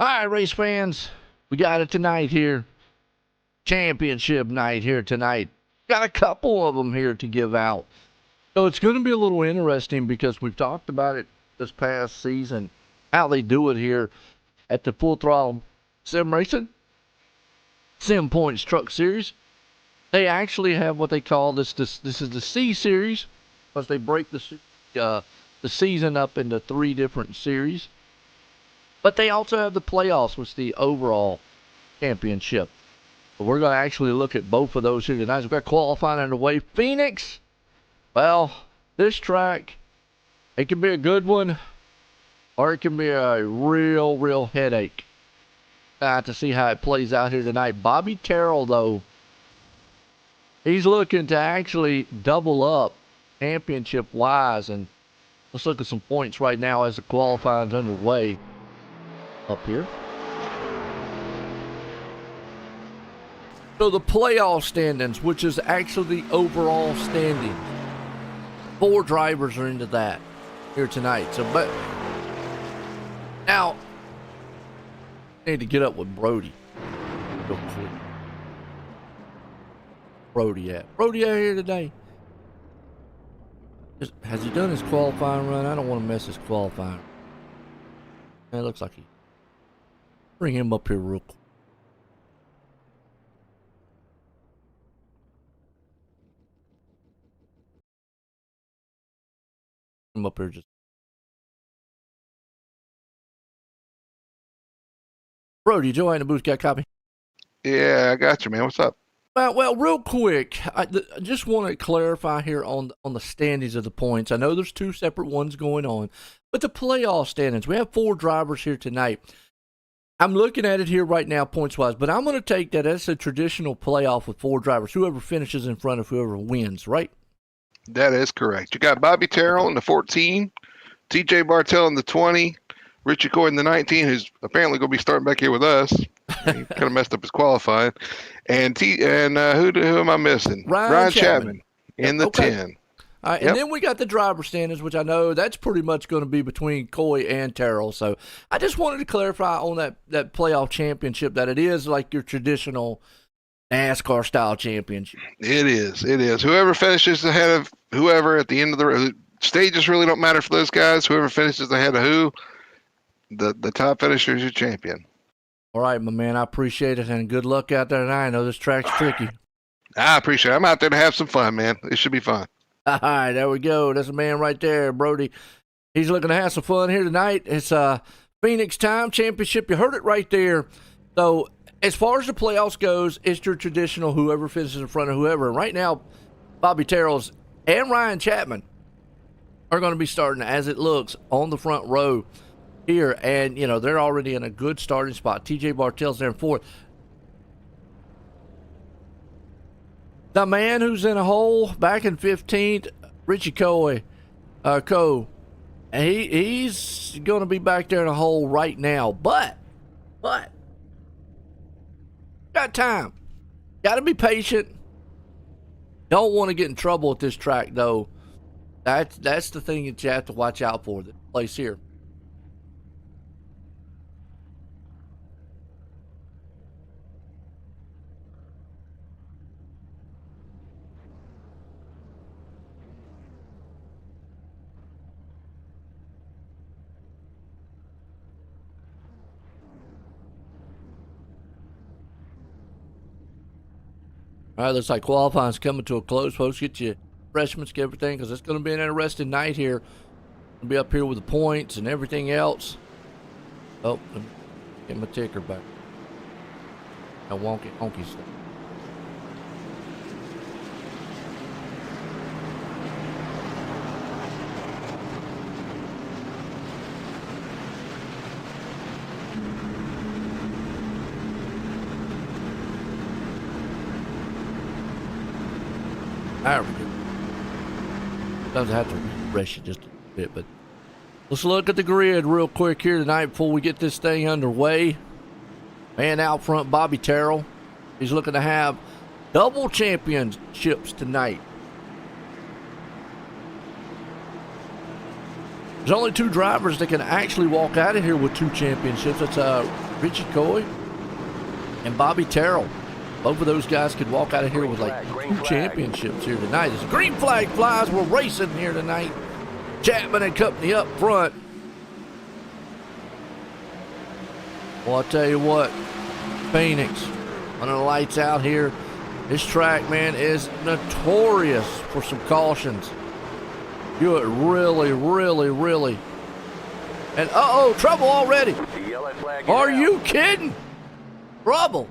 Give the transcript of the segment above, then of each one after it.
All right, race fans, we got it tonight here. Championship night here tonight. Got a couple of them here to give out. So it's going to be a little interesting because we've talked about it this past season, how they do it here at the Full Throttle Sim Racing, Sim Points Truck Series. They actually have what they call this is the C Series, because they break the season up into 3 different series. But they also have the playoffs, which is the overall championship. But we're going to actually look at both of those here tonight. We've got qualifying underway. Phoenix, well, this track, it can be a good one, or it can be a real headache. To see how it plays out here tonight. Bobby Terrell, though, he's looking to actually double up championship-wise. And let's look at some points right now as the qualifying's underway up here. So the playoff standings, which is actually the overall standings. 4 drivers are into that here tonight. So, but now, I need to get up with Brody real quick. Brody out here today? Has he done his qualifying run? I don't want to mess his qualifying. It looks like he. Bring him up here real quick. Him up here just. Brody, Joe in the booth, got a copy? Yeah, I got you, man. What's up? Well, real quick, I just want to clarify here on the standings of the points. I know there's 2 separate ones going on, but the playoff standings, we have 4 drivers here tonight. I'm looking at it here right now, points-wise, but I'm going to take that as a traditional playoff with 4 drivers. Whoever finishes in front of whoever wins, right? That is correct. You got Bobby Terrell in the 14, TJ Bartell in the 20, Richie Coy in the 19, who's apparently going to be starting back here with us. He kind of messed up his qualifying. And who am I missing? Ryan Chapman in the 10. All right, and then we got the driver standings, which I know that's pretty much going to be between Coy and Terrell. So I just wanted to clarify on that playoff championship that it is like your traditional NASCAR style championship. It is. Whoever finishes ahead of whoever at the end of the stages really don't matter for those guys. Whoever finishes ahead of who, the top finisher is your champion. All right, my man, I appreciate it, and good luck out there tonight. I know this track's tricky. I appreciate it. I'm out there to have some fun, man. It should be fun. All right, there we go. That's a man right there, Brody. He's looking to have some fun here tonight. It's Phoenix Time Championship. You heard it right there. So as far as the playoffs goes, it's your traditional whoever finishes in front of whoever. And right now, Bobby Terrell's and Ryan Chapman are going to be starting, as it looks, on the front row here. And, you know, they're already in a good starting spot. TJ Bartell's there in 4th. The man who's in a hole back in 15th, Richie Coy, and he's going to be back there in a hole right now. But, got time. Got to be patient. Don't want to get in trouble at this track, though. That's the thing that you have to watch out for, the place here. All right, looks like qualifying's coming to a close, folks. Get your refreshments, get everything, because it's going to be an interesting night here. We'll be up here with the points and everything else. Oh, let me get my ticker back. That wonky stuff. There we go. Sometimes I have to refresh it just a bit, but let's look at the grid real quick here tonight before we get this thing underway. Man out front, Bobby Terrell. He's looking to have double championships tonight. There's only 2 drivers that can actually walk out of here with 2 championships. That's Richie Coy and Bobby Terrell. Both of those guys could walk out of here with like 2 championships here tonight. As green flag flies, we're racing here tonight. Chapman and company up front. Well, I'll tell you what, Phoenix, under the lights out here. This track, man, is notorious for some cautions. You it really. And uh-oh, trouble already. Are you kidding? Trouble.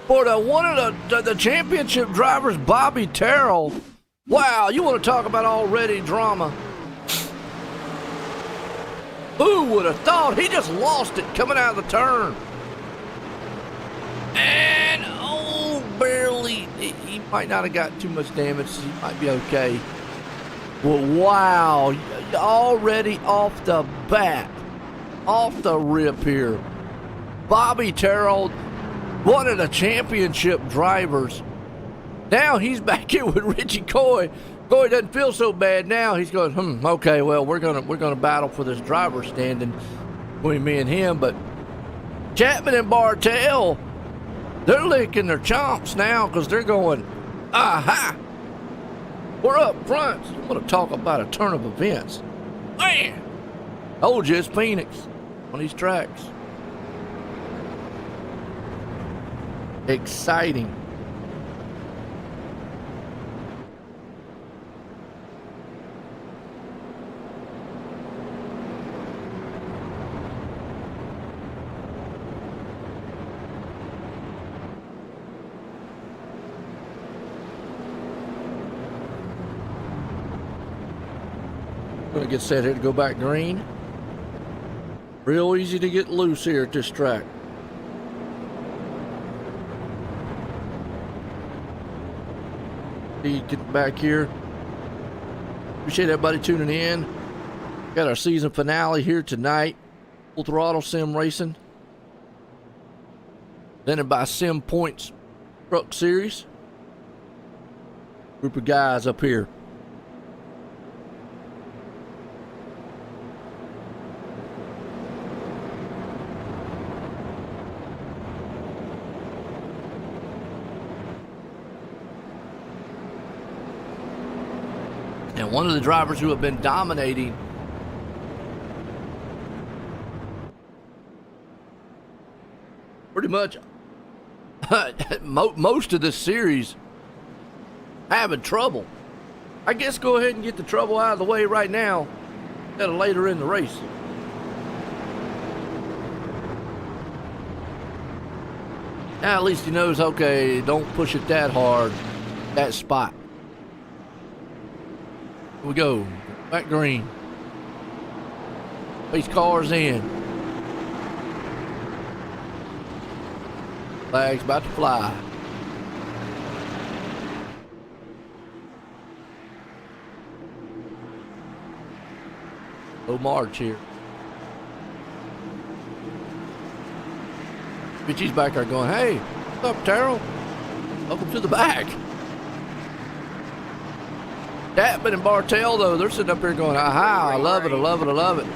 For one of the championship drivers, Bobby Terrell. Wow, you want to talk about already drama. Who would have thought? He just lost it coming out of the turn. And, barely. He might not have got too much damage. He might be okay. Well, wow. Already off the bat. Off the rip here. Bobby Terrell, one of the championship drivers. Now he's back here with Richie Coy. Coy doesn't feel so bad now. He's going, okay, well, we're gonna battle for this driver standing between me and him. But Chapman and Bartel, they're licking their chomps now because they're going, aha! We're up front. I'm gonna talk about a turn of events. Man, told you it's Phoenix on these tracks. Exciting. Gonna get set here to go back green. Real easy to get loose here at this track. Get back here. Appreciate everybody tuning in. Got our season finale here tonight. Full Throttle Sim Racing. Presented by Sim Points Truck Series. Group of guys up here. And one of the drivers who have been dominating pretty much most of this series having trouble. I guess go ahead and get the trouble out of the way right now instead of later in the race. Now at least he knows, okay, don't push it that hard, that spot. Here we go, back green. These cars in. Flag's about to fly. Low march here. Richie's back there going, hey, what's up, Terrell? Welcome to the back. Chapman and Bartel, though, they're sitting up here going, aha, I love it, I love it, I love it.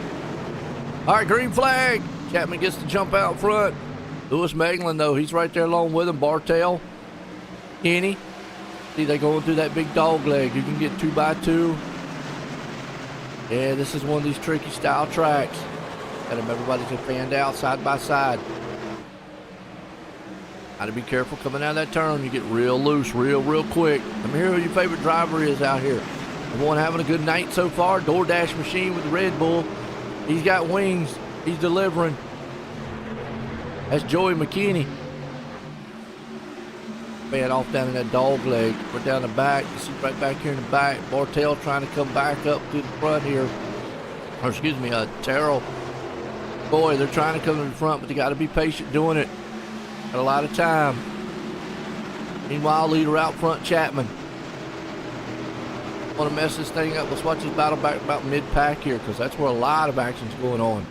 All right, green flag. Chapman gets to jump out front. Lewis Meglin, though, he's right there along with him. Bartel, Kenny. See, they going through that big dog leg. You can get 2x2. Yeah, this is one of these tricky style tracks. Got them, everybody's just fanned out side by side. Gotta be careful coming out of that turn. You get real loose, real quick. Let me hear who your favorite driver is out here. Everyone having a good night so far. DoorDash machine with the Red Bull. He's got wings. He's delivering. That's Joey McKinney. Man off down in that dog leg. We're down the back. You see right back here in the back. Bartel trying to come back up to the front here. Or excuse me, Terrell. Boy, they're trying to come to the front, but they got to be patient doing it. Got a lot of time. Meanwhile, leader out front, Chapman. Want to mess this thing up? Let's watch this battle back about mid-pack here, because that's where a lot of action's going on.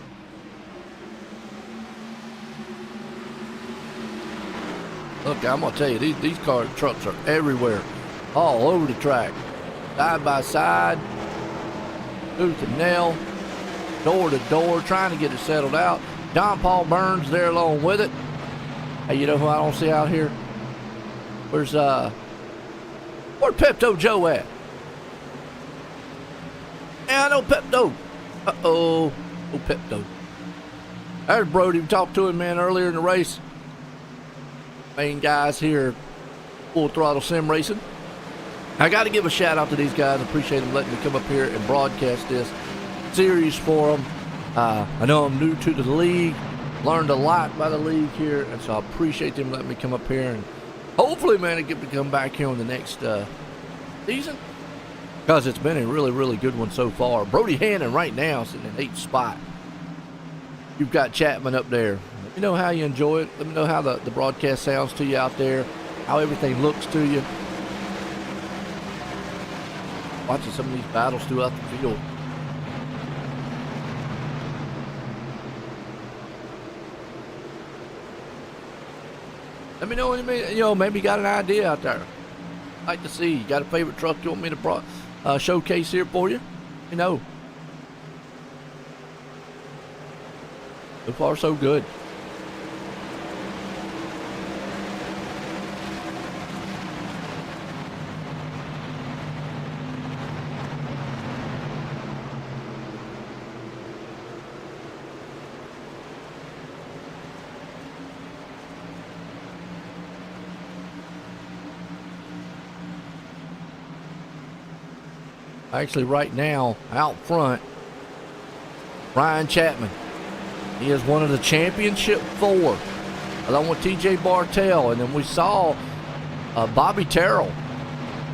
Look, I'm going to tell you, these trucks are everywhere. All over the track. Side by side. Tooth and nail. Door to door. Trying to get it settled out. John Paul Burns there along with it. Hey, you know who I don't see out here? Where's Pepto Joe at? Yeah, I know Pepto. Uh-oh. Oh, Pepto. There's Brody. We talked to him, man, earlier in the race. Main guys here, Full Throttle Sim Racing. I got to give a shout out to these guys. I appreciate them letting me come up here and broadcast this series for them. I know I'm new to the league. Learned a lot by the league here, and so I appreciate them letting me come up here. And hopefully, man, I get to come back here on the next season, because it's been a really, really good one so far. Brody Hannon right now sitting in 8th spot. You've got Chapman up there. Let me know how you enjoy it. Let me know how the broadcast sounds to you out there, how everything looks to you. Watching some of these battles throughout the field. Let me know what you mean. You know, maybe you got an idea out there. I'd like to see. You got a favorite truck you want me to showcase here for you? You know. So far, so good. Actually, right now, out front, Ryan Chapman. He is one of the championship 4, along with TJ Bartell. And then we saw Bobby Terrell,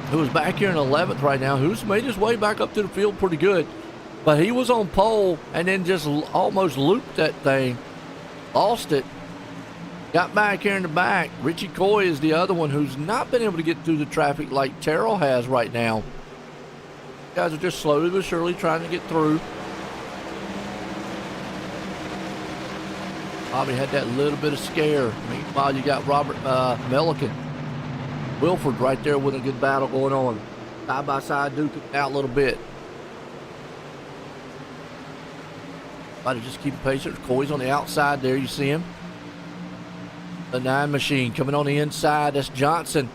who is back here in 11th right now, who's made his way back up to the field pretty good. But he was on pole and then just almost looped that thing, lost it, got back here in the back. Richie Coy is the other one who's not been able to get through the traffic like Terrell has right now. Guys are just slowly but surely trying to get through. Bobby had that little bit of scare. Meanwhile, you got Robert Melican, Wilford right there with a good battle going on. Side by side, duking out a little bit. Bobby just keep patient. Coy's on the outside there. You see him. The 9 machine coming on the inside. That's Johnson.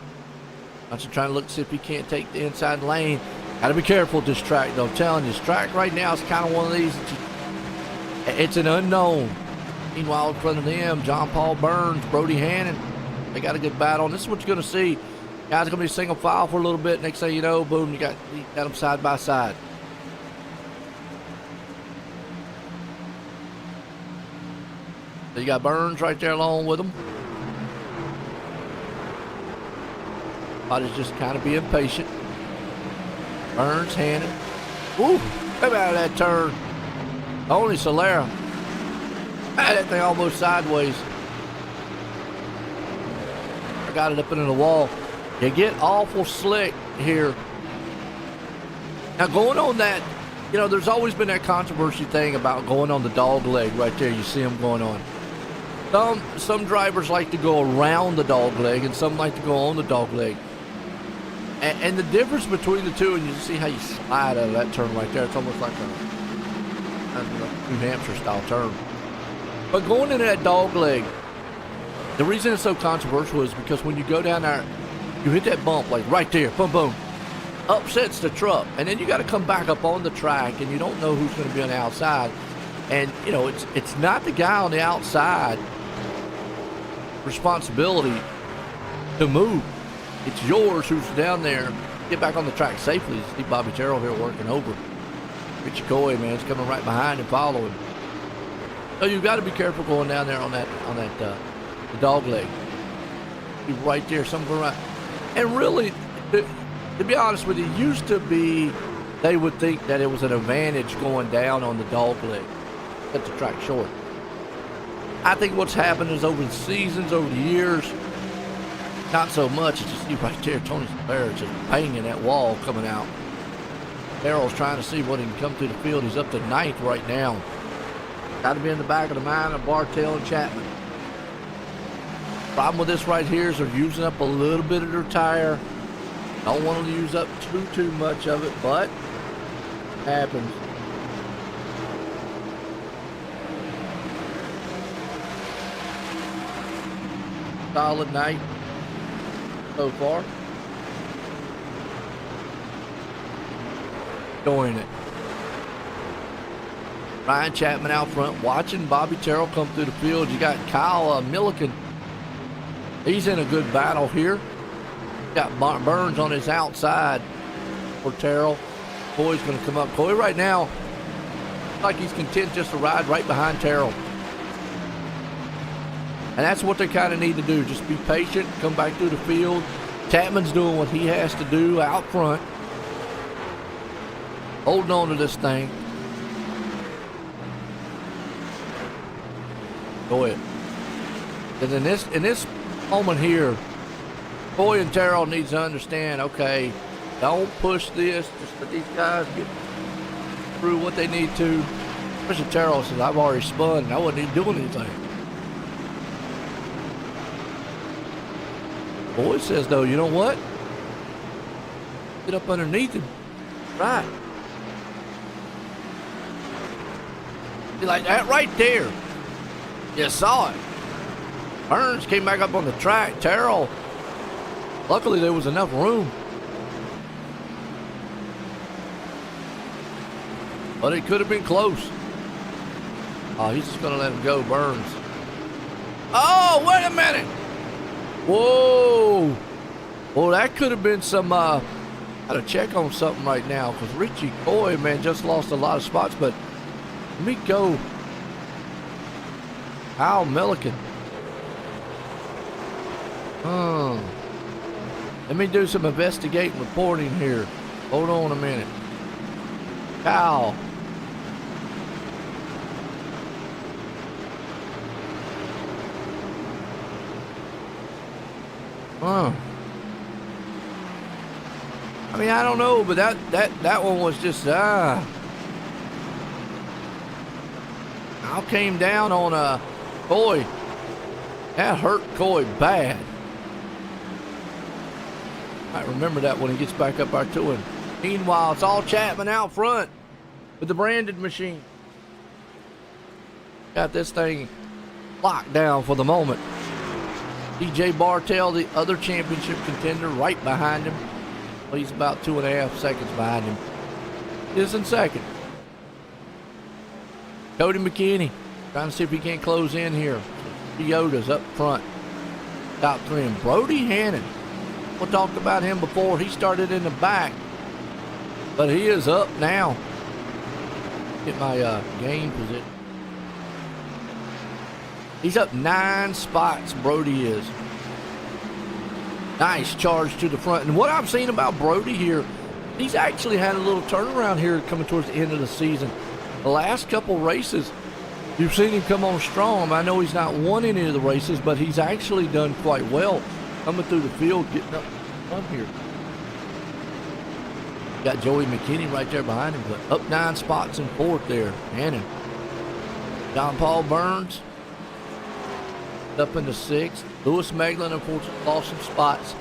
Johnson trying to look to see if he can't take the inside lane. Got to be careful with this track, though. I'm telling you, this track right now is kind of one of these. It's an unknown. Meanwhile, in front of them, John Paul Burns, Brody Hannon. They got a good battle. And this is what you're going to see. Guys are going to be single file for a little bit. Next thing you know, boom, you got them side by side. So you got Burns right there along with them. Body's just kind of being patient. Burns, Hannon. Ooh, come out of that turn. Only Solera. That thing almost sideways. I got it up into the wall. You get awful slick here. Now going on that, you know, there's always been that controversy thing about going on the dog leg right there. You see them going on. Some drivers like to go around the dog leg and some like to go on the dog leg. And the difference between the two, and you see how you slide out of that turn right there. It's almost like a New Hampshire style turn. But going into that dog leg, the reason it's so controversial is because when you go down there, you hit that bump like right there, boom, boom, upsets the truck. And then you got to come back up on the track, and you don't know who's going to be on the outside. And, you know, it's not the guy on the outside responsibility to move. It's yours who's down there. Get back on the track safely. You see Bobby Terrell here working over. Richie Coy, man, is coming right behind and following. So you've got to be careful going down there on that the dog leg. Be right there, somewhere right. And really, to be honest with you, used to be they would think that it was an advantage going down on the dog leg. Cut the track short. I think what's happened is over the seasons, over the years, not so much. It's just you right there, Tony Solera just banging that wall coming out. Darrell's trying to see what he can come through the field. He's up to 9th right now. Got to be in the back of the mind of Bartell and Chapman. Problem with this right here is they're using up a little bit of their tire. Don't want to use up too much of it, but it happens. solid night so far. Enjoying it. Ryan Chapman out front, watching Bobby Terrell come through the field. You got Kyle Milliken. He's in a good battle here. Got Burns on his outside for Terrell. Coy's going to come up. Coy right now, like he's content just to ride right behind Terrell. And that's what they kind of need to do. Just be patient, come back through the field. Chapman's doing what he has to do out front. Holding on to this thing. Go ahead. And in this moment here, Coy and Terrell needs to understand, okay, don't push this. Just let these guys get through what they need to. Especially Terrell says, I've already spun and I wasn't even doing anything. Coy says, though, you know what? Get up underneath him. Right. See, like that right there. You saw it. Burns came back up on the track. Terrell, luckily there was enough room. But it could have been close. Oh, he's just going to let him go, Burns. Oh, wait a minute. Whoa. Well, that could have been some, got to check on something right now because Richie Coy, man, just lost a lot of spots. But let me go. Kyle Milliken. Let me do some investigating reporting here. Hold on a minute. Kyle. I mean, I don't know, but that one was just I came down on Coy. That hurt Coy bad. I remember that when he gets back up our to him. Meanwhile, it's all Chapman out front with the branded machine. Got this thing locked down for the moment. DJ Bartell, the other championship contender, right behind him. Well, he's about 2.5 seconds behind him. Is in second. Cody McKinney trying to see if he can't close in here. Yoda's up front. Top three. And Brody Hannon. We talked about him before. He started in the back. But he is up now. Get my game position. He's up 9 spots, Brody is. Nice charge to the front. And what I've seen about Brody here, he's actually had a little turnaround here coming towards the end of the season. The last couple races, you've seen him come on strong. I know he's not won any of the races, but he's actually done quite well coming through the field, getting up here. Got Joey McKinney right there behind him, but up 9 spots in fourth there. Hannon. John Paul Burns up into 6th. Lewis Meglin, unfortunately, lost some spots.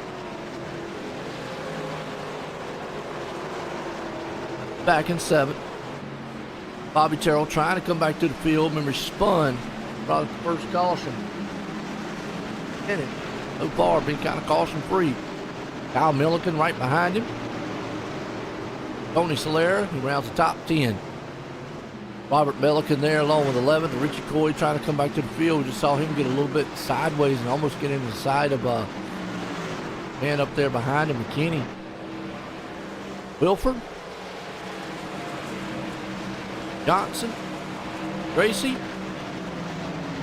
Back in 7th. Bobby Terrell trying to come back to the field. Remember, spun. Brought the first caution. In it. So far, been kind of caution-free. Kyle Milliken right behind him. Tony Solera, he rounds the top 10. Robert Milliken there along with 11th. Richie Coy trying to come back to the field. We just saw him get a little bit sideways and almost get into the side of man up there behind him, McKinney. Wilford. Johnson. Gracie.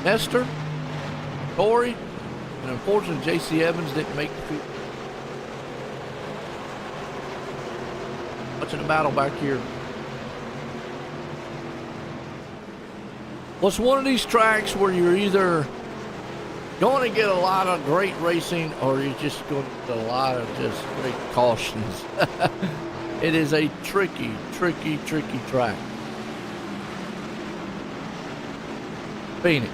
Nestor. Corey. And unfortunately, J.C. Evans didn't make the field. Watching the battle back here. Well, it's one of these tracks where you're either going to get a lot of great racing or you're just going to get a lot of just great cautions. It is a tricky track. Phoenix.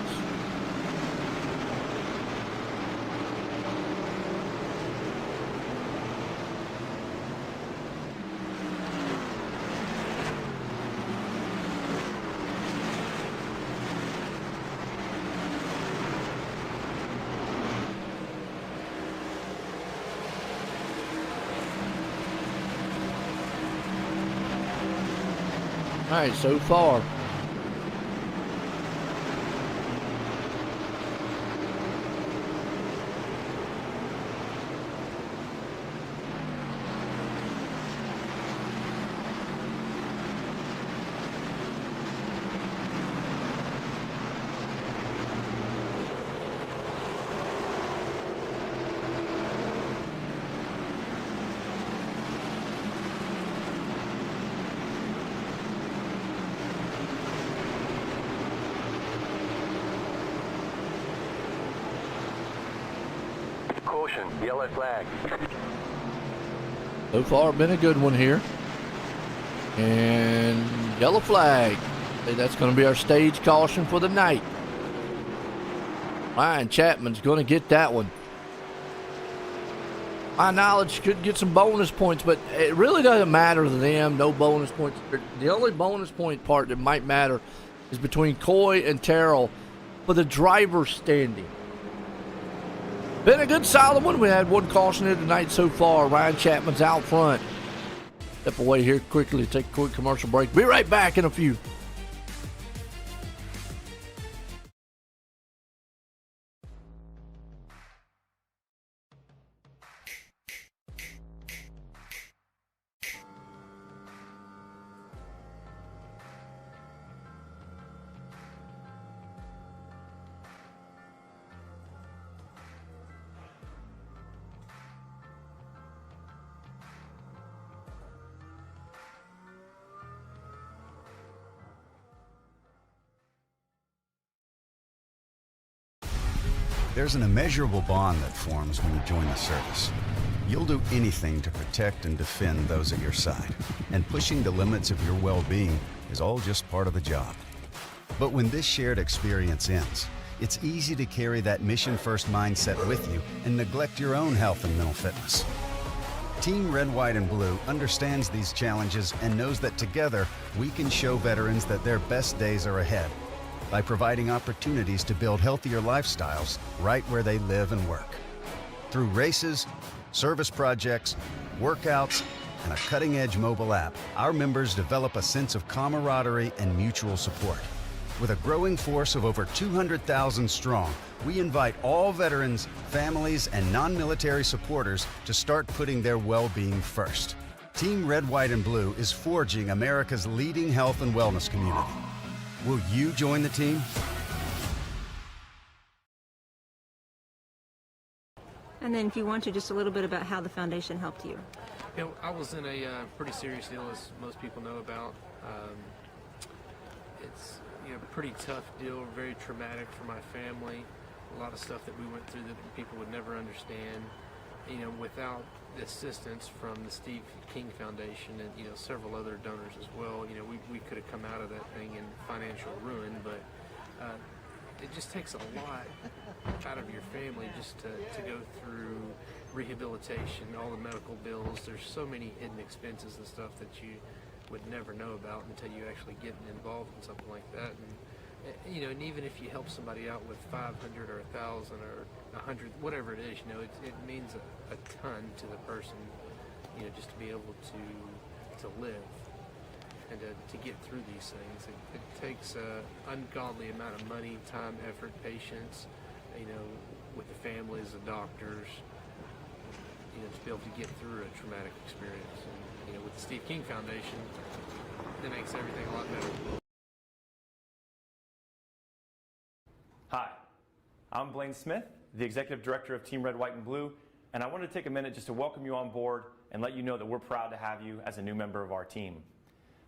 All right, so far. Caution, yellow flag. So far, been a good one here. And yellow flag. That's going to be our stage caution for the night. Ryan Chapman's going to get that one. My knowledge could get some bonus points, but it really doesn't matter to them. No bonus points. The only bonus point part that might matter is between Coy and Terrell for the driver's standing. Been a good solid one. We had one caution here tonight so far. Ryan Chapman's out front. Step away here quickly, take a quick commercial break. Be right back in a few. There's an immeasurable bond that forms when you join the service. You'll do anything to protect and defend those at your side, and pushing the limits of your well-being is all just part of the job. But when this shared experience ends, it's easy to carry that mission-first mindset with you and neglect your own health and mental fitness. Team Red, White, and Blue understands these challenges and knows that together we can show veterans that their best days are ahead by providing opportunities to build healthier lifestyles right where they live and work. Through races, service projects, workouts, and a cutting-edge mobile app, our members develop a sense of camaraderie and mutual support. With a growing force of over 200,000 strong, we invite all veterans, families, and non-military supporters to start putting their well-being first. Team Red, White, and Blue is forging America's leading health and wellness community. Will you join the team? And then if you want to, just a little bit about how the foundation helped you. You know, I was in a pretty serious illness most people know about. It's a pretty tough deal, very traumatic for my family. A lot of stuff that we went through that people would never understand. Without the assistance from the Steve King Foundation and several other donors as well, we could have come out of that thing in financial ruin. But it just takes a lot out of your family just to go through rehabilitation, all the medical bills. There's so many hidden expenses and stuff that you would never know about until you actually get involved in something like that. And even if you help somebody out with 500 or 1,000 or 100, whatever it is, it means a ton to the person, just to be able to live and to get through these things. It takes an ungodly amount of money, time, effort, patience, with the families, the doctors, to be able to get through a traumatic experience. And, with the Steve King Foundation, that makes everything a lot better. Hi, I'm Blaine Smith, the Executive Director of Team Red, White, and Blue, and I wanted to take a minute just to welcome you on board and let you know that we're proud to have you as a new member of our team.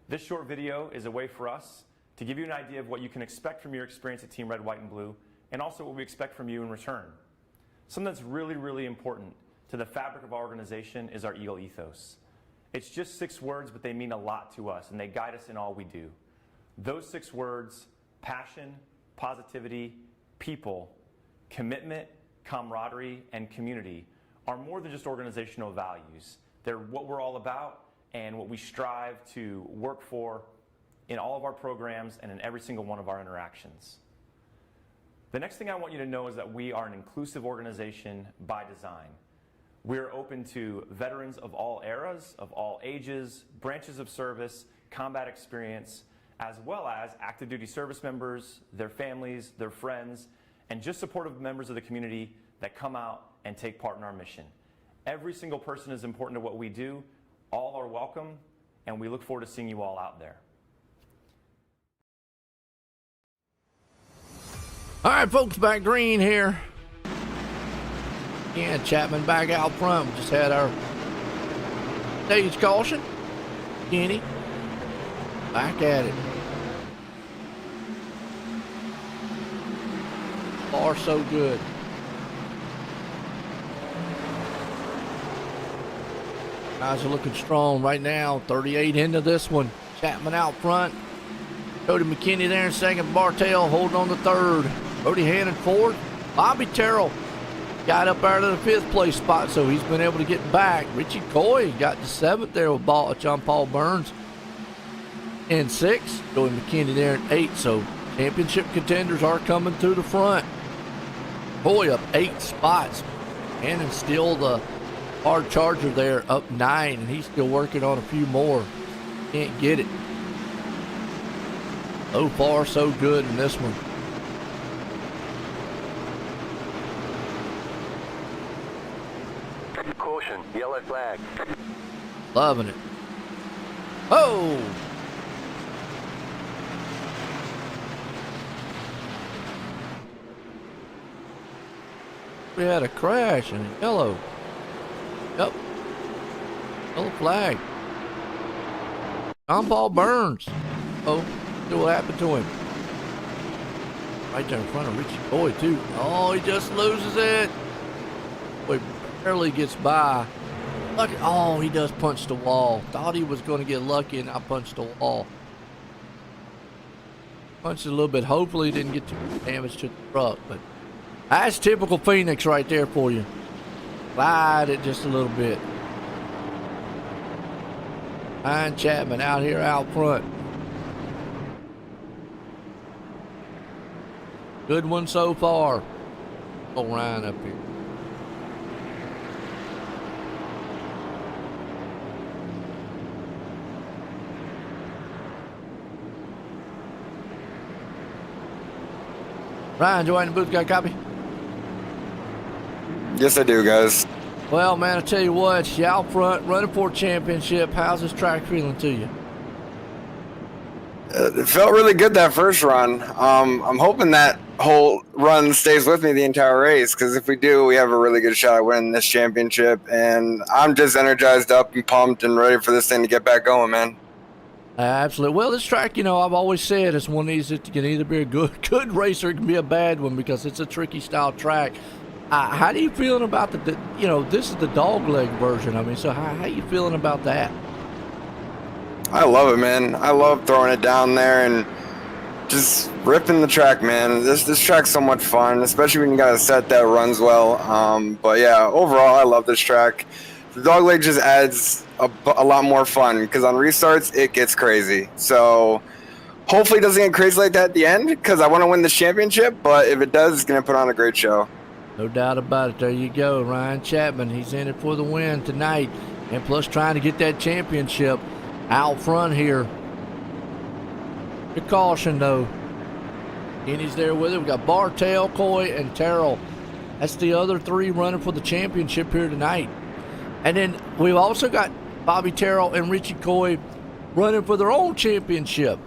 This short video is a way for us to give you an idea of what you can expect from your experience at Team Red, White, and Blue, and also what we expect from you in return. Something that's really, really important to the fabric of our organization is our EAGLE ethos. It's just 6 words, but they mean a lot to us, and they guide us in all we do. Those 6 words, passion, positivity, people, commitment, camaraderie, and community, are more than just organizational values. They're what we're all about and what we strive to work for in all of our programs and in every single one of our interactions. The next thing I want you to know is that we are an inclusive organization by design. We're open to veterans of all eras, of all ages, branches of service, combat experience, as well as active duty service members, their families, their friends, and just supportive members of the community that come out and take part in our mission. Every single person is important to what we do. All are welcome, and we look forward to seeing you all out there. All right, folks, back green here. Yeah, Chapman back out front. We just had our stage caution. Kenny back at it. Far so good. Guys are looking strong right now. 38 into this one. Chapman out front. Cody McKinney there in second. Bartel holding on the third. Brody Hannon fourth. Bobby Terrell got up out of the fifth place spot, so he's been able to get back. Richie Coy got to seventh there with John Paul Burns in sixth. Joey McKinney there in eighth, so championship contenders are coming through the front. Coy up 8 spots. Hannon still the hard charger there, up 9, and he's still working on a few more. Can't get it. So far, so good in this one. Caution, yellow flag. Loving it. Oh! We had a crash and yellow. Yep. Yellow flag. John Paul Burns. Oh, see what happened to him. Right there in front of Richie Boyd, too. Oh, he just loses it. Boy, barely gets by. Lucky. Oh, he does punch the wall. Thought he was going to get lucky and I punched the wall. Punched it a little bit. Hopefully he didn't get too much damage to the truck, but that's typical Phoenix right there for you. Glide it just a little bit. Ryan Chapman out here out front. Good one so far. Oh, Ryan up here. Ryan, join the booth. Got a copy? Yes, I do, guys. Well, man, I tell you what, you out front, running for a championship. How's this track feeling to you? It felt really good that first run. I'm hoping that whole run stays with me the entire race, because if we do, we have a really good shot at winning this championship. And I'm just energized up and pumped and ready for this thing to get back going, man. Absolutely. Well, this track, you know, I've always said it's one of these that can either be a good racer, it can be a bad one because it's a tricky style track. How do you feeling about the, you know, this is the dog leg version. I mean, so how you feeling about that? I love it, man. I love throwing it down there and just ripping the track, man. This track's so much fun, especially when you got a set that runs well. But yeah, overall, I love this track. The dog leg just adds a lot more fun because on restarts, it gets crazy. So hopefully it doesn't get crazy like that at the end because I want to win this championship. But if it does, it's going to put on a great show. No doubt about it. There you go. Ryan Chapman, he's in it for the win tonight. And plus trying to get that championship out front here. Good caution, though. Kenny's there with it. We got Bartel, Coy, and Terrell. That's the other three running for the championship here tonight. And then we've also got Bobby Terrell and Richie Coy running for their own championship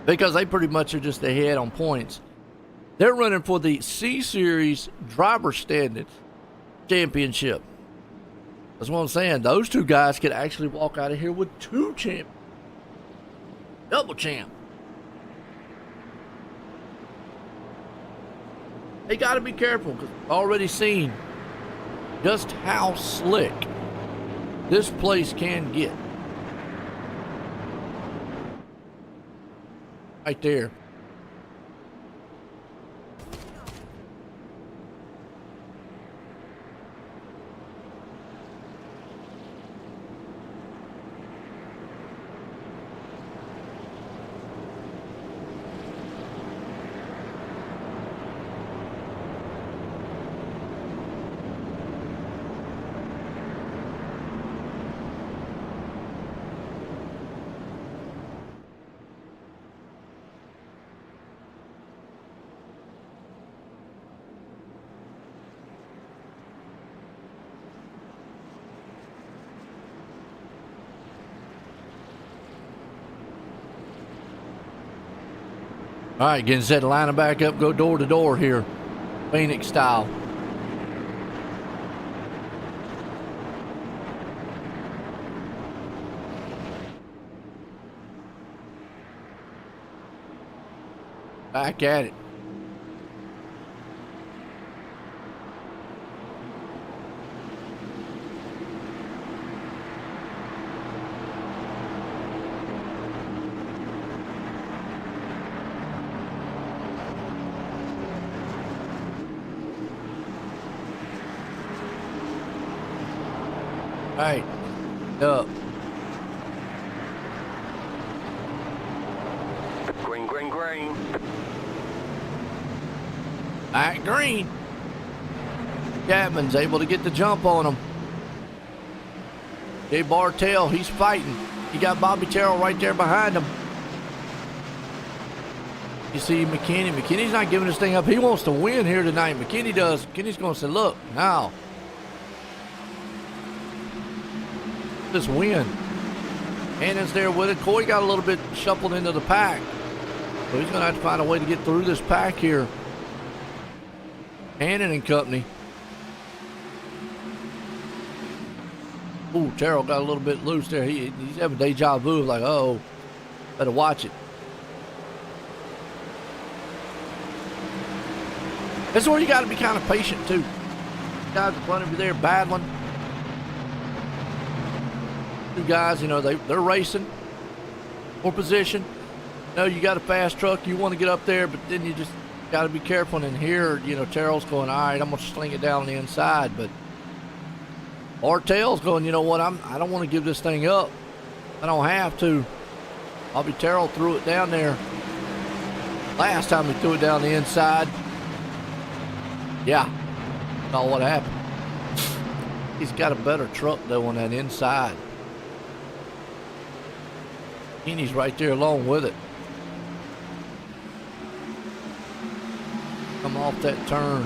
because they pretty much are just ahead on points. They're running for the C-Series Driver Standard Championship. That's what I'm saying. Those two guys could actually walk out of here with 2 champ. Double champ. They got to be careful because we've already seen just how slick this place can get. Right there. All right, getting set to line them back up, go door to door here, Phoenix style. Back at it. All right, up. Green, green, green. Back green. Chapman's able to get the jump on him. Jay Bartell, he's fighting. He got Bobby Terrell right there behind him. You see McKinney. McKinney's not giving this thing up. He wants to win here tonight. McKinney does. McKinney's going to say, look, now. This win. Hannon's there with it. Coy got a little bit shuffled into the pack. So he's going to have to find a way to get through this pack here. Hannon and company. Ooh, Terrell got a little bit loose there. He's having deja vu, like, oh, better watch it. That's where you got to be kind of patient, too. Guys in front of you there battling. Two guys, you know, they're racing for position. You know, you got a fast truck, you want to get up there, but then you just got to be careful. And here, you know, Terrell's going, all right, I'm going to sling it down the inside. But Bartell's going, you know what, I don't want to give this thing up. I don't have to. Bobby Terrell threw it down there. Last time he threw it down the inside. Yeah, saw what happened. He's got a better truck, though, on that inside. He's right there along with it. Come off that turn.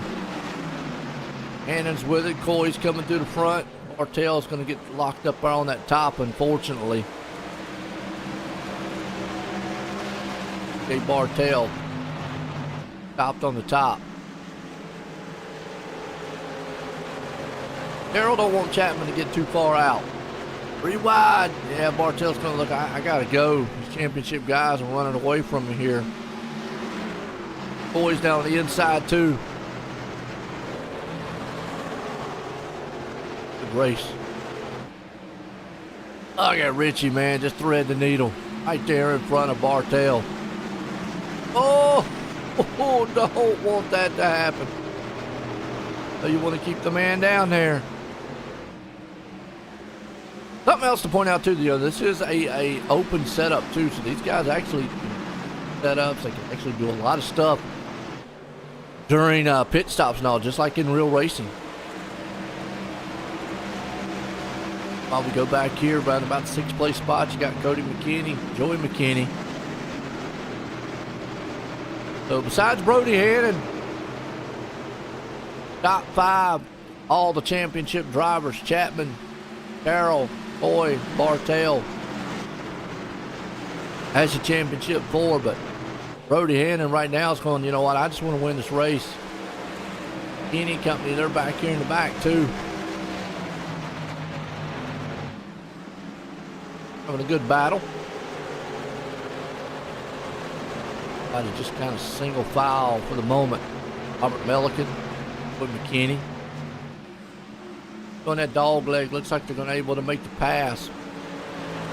Hannon's with it. Coy's coming through the front. Bartell's going to get locked up there on that top, unfortunately. Jay Bartell stopped on the top. Terrell don't want Chapman to get too far out. 3 wide. Yeah, Bartell's going to look, I got to go. These championship guys are running away from me here. Boys down on the inside, too. Good race. Look at Richie, man. Just thread the needle. Right there in front of Bartell. Oh, don't want that to happen. So you want to keep the man down there. Something else to point out too, this is a open setup too, so these guys actually setups. They can actually do a lot of stuff during pit stops and all, just like in real racing. While we go back here, around about the 6th place spot, you got Cody McKinney, Joey McKinney. So besides Brody Hannon, top 5, all the championship drivers: Chapman, Carroll, Coy, Bartell. Has the championship 4, but Brody Hannon right now is going, you know what, I just want to win this race. Kenny Company, they're back here in the back too. Having a good battle. Just kind of single file for the moment. Robert Milliken with McKinney. On that dog leg, looks like they're going to be able to make the pass.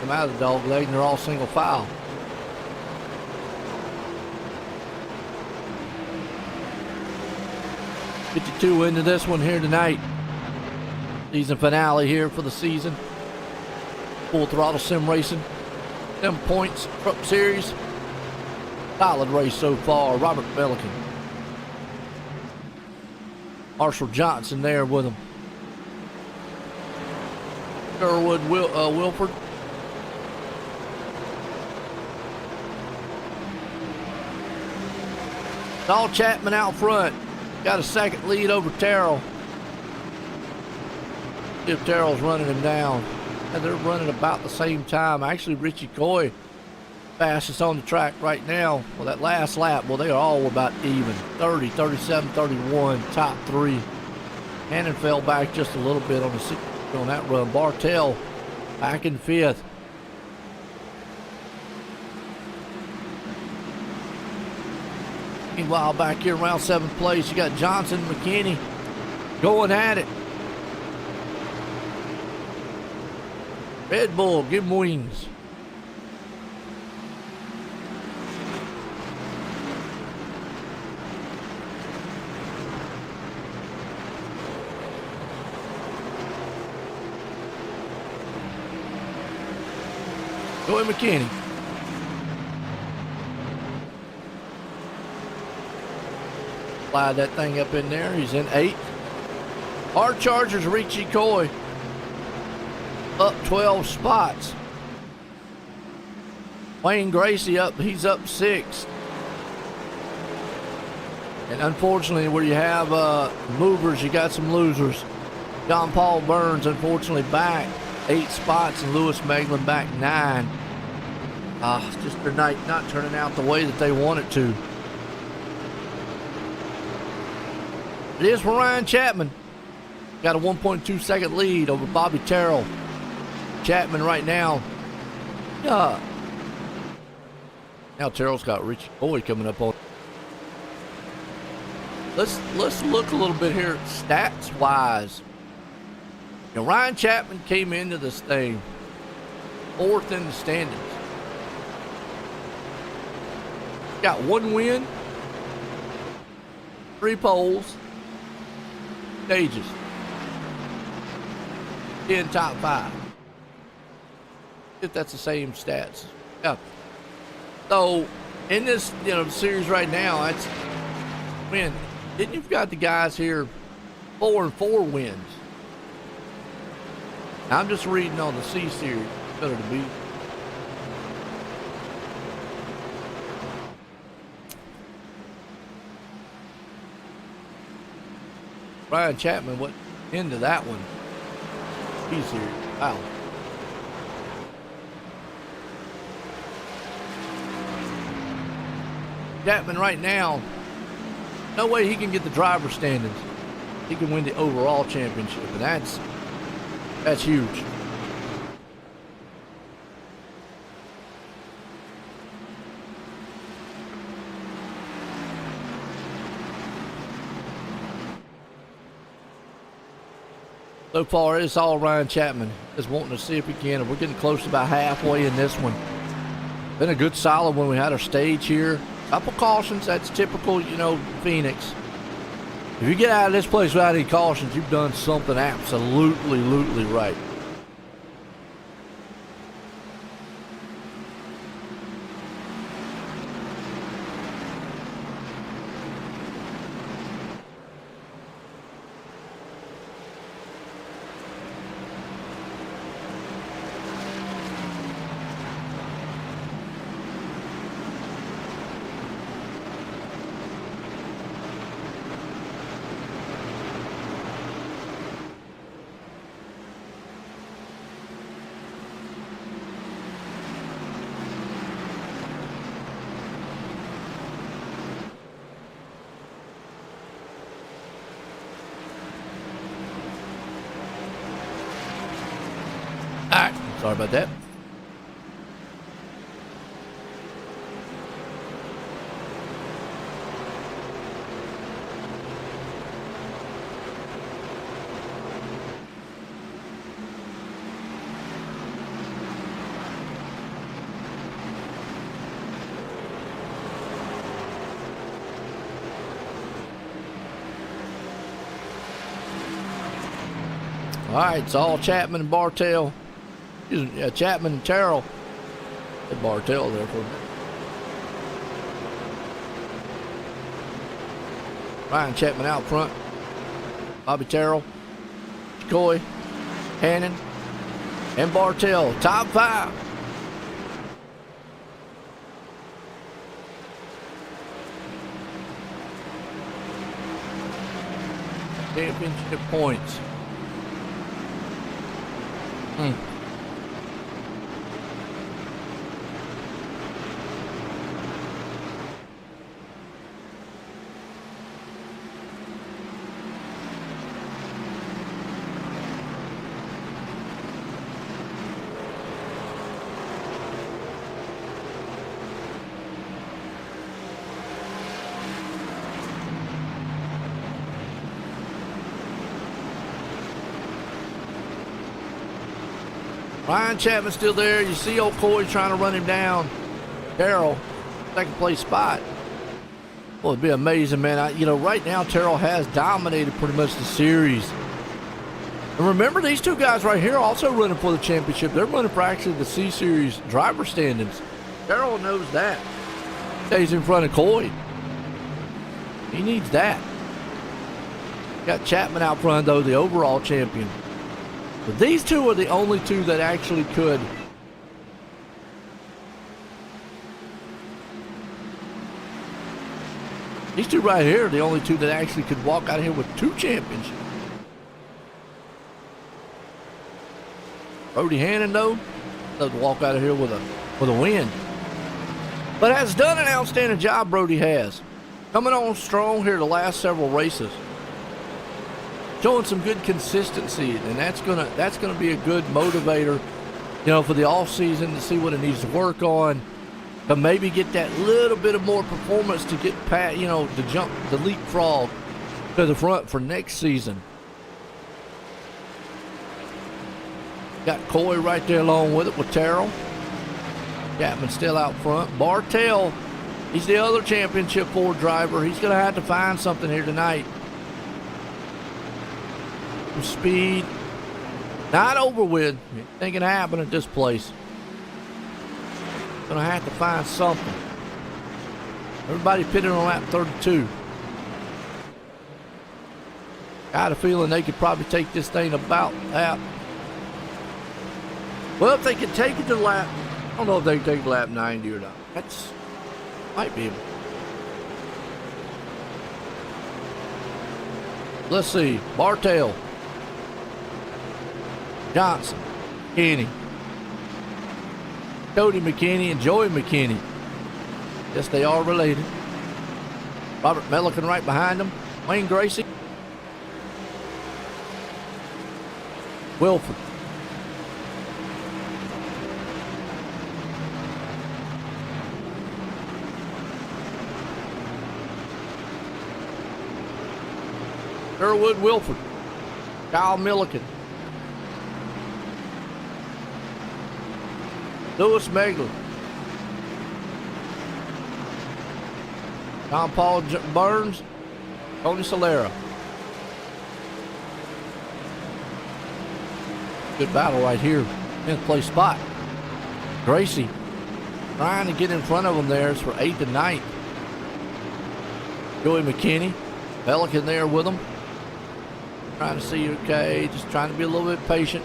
Come out of the dog leg, and they're all single file. $52 into this one here tonight. Season finale here for the season. Full Throttle Sim Racing. 7 points, Truck Series. Solid race so far. Robert Milliken. Marshall Johnson there with him. Sherwood Wilford. All Chapman out front. Got a second lead over Terrell. If Terrell's running him down. And they're running about the same time. Actually, Richie Coy Fastest on the track right now. Well, that last lap, well, they are all about even. 30, 37, 31, top three. Hannon fell back just a little bit on that run. Bartell back in fifth. Meanwhile, back here around seventh place, you got Johnson and McKinney going at it. Red Bull, give him wings. Joey McKinney. Slide that thing up in there. He's in 8th. Our Chargers, Richie Coy, up 12 spots. Wayne Gracie up, he's up 6th. And unfortunately, where you have movers, you got some losers. John Paul Burns, unfortunately, back 8 spots, and Lewis Meglin back 9. Just their night not turning out the way that they want it to. It is for Ryan Chapman. Got a 1.2 second lead over Bobby Terrell. Chapman right now. Now Terrell's got Richie Coy coming up on. Let's look a little bit here stats wise. Now Ryan Chapman came into this thing 4th in the standings. Got 1 win, 3 poles, stages, 10 top 5. If that's the same stats. Yeah. So in this series right now, that's win. Then you've got the guys here 4 and 4 wins. Now, I'm just reading on the C series. Better to be. Ryan Chapman went into that one. C series. Wow. Chapman right now, no way he can get the driver's standings. He can win the overall championship, and that's huge. So far, it's all Ryan Chapman is wanting to see if he can, and we're getting close to about halfway in this one. Been a good solid when we had our stage here. Couple cautions, that's typical, Phoenix. If you get out of this place without any cautions, you've done something absolutely right. Sorry about that. All right, it's all Chapman and Bartell. Chapman and Terrell. The Bartell there for a minute. Ryan Chapman out front. Bobby Terrell, Coy, Hannon, and Bartell. Top 5. Championship points. Ryan Chapman's still there. You see old Coy trying to run him down. Terrell, second place spot. Well, it'd be amazing, man. Right now, Terrell has dominated pretty much the series. And remember, these two guys right here also running for the championship. They're running for actually the C-Series driver standings. Terrell knows that. Stays in front of Coy. He needs that. Got Chapman out front, though, the overall champion. But these two are the only two that actually could. These two right here are the only two that actually could walk out of here with 2 championships. Brody Hannon, though, doesn't walk out of here with a win. But has done an outstanding job, Brody has. Coming on strong here the last several races. Showing some good consistency, and that's gonna be a good motivator, for the off season to see what it needs to work on, to maybe get that little bit of more performance to get past, to jump the leapfrog to the front for next season. Got Coy right there along with it with Terrell. Chapman still out front. Bartell, he's the other championship Ford driver. He's gonna have to find something here tonight. Speed, not over with. Anything can happen at this place. Gonna have to find something. Everybody pitted on lap 32. Got a feeling they could probably take this thing about that. Well, if they could take it to lap, I don't know if they can take lap 90 or not. That's might be able. Let's see. Bartell, Johnson, McKinney, Cody McKinney, and Joey McKinney. Yes, they are related. Robert Milliken right behind them. Wayne Gracie. Wilford. Sherwood Wilford. Kyle Milliken. Lewis Megler. John Paul Burns. Tony Solera. Good battle right here. 10th place spot. Gracie trying to get in front of them there. It's for 8th and 9th. Joey McKinney. Pelican there with them. Trying to see, okay, just trying to be a little bit patient.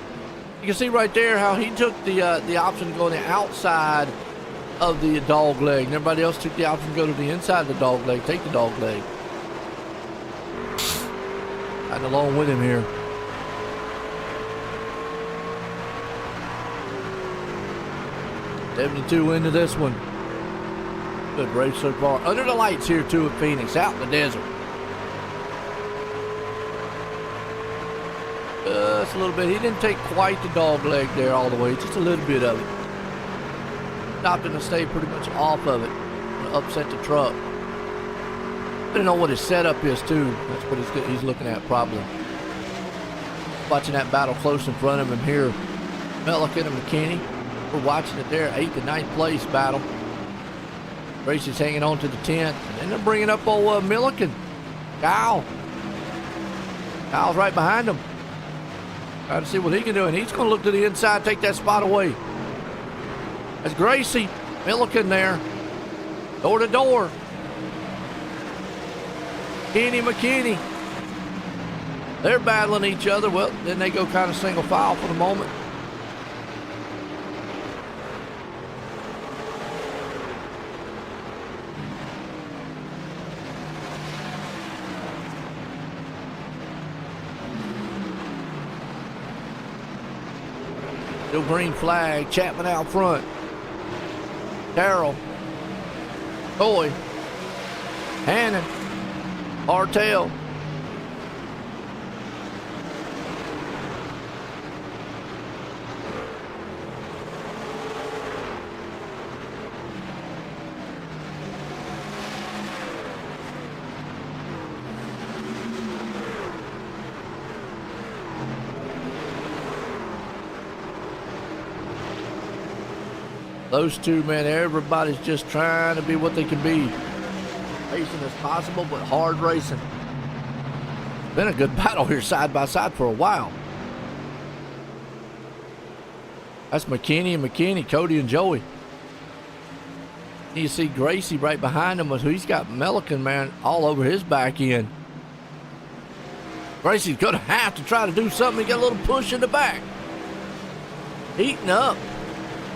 You can see right there how he took the option to go on the outside of the dog leg. And everybody else took the option to go to the inside of the dog leg, take the dog leg. Riding along with him here. $72 into this one. Good race so far. Under the lights here too at Phoenix, out in the desert. Just a little bit. He didn't take quite the dog leg there all the way, just a little bit of it. Stopped and stayed pretty much off of it. Upset the truck. Didn't know what his setup is too. That's what he's looking at probably. Watching that battle close in front of him here. Milliken and McKinney. We're watching it there, 8th and 9th place battle. Gracie's hanging on to the 10th. And then they're bringing up old Milliken. Kyle. Kyle's right behind him. Trying to see what he can do, and he's going to look to the inside, take that spot away. That's Gracie. Milliken there. Door to door. McKinney. They're battling each other. Well, then they go kind of single file for the moment. Still green flag. Chapman out front. Terrell. Coy. Hannon. Bartell. Those two, man, everybody's just trying to be what they can be. Racing as possible, but hard racing. Been a good battle here side by side for a while. That's McKinney and McKinney, Cody and Joey. You see Gracie right behind him. He's got Melican, man, all over his back end. Gracie's going to have to try to do something. He got a little push in the back. Heating up.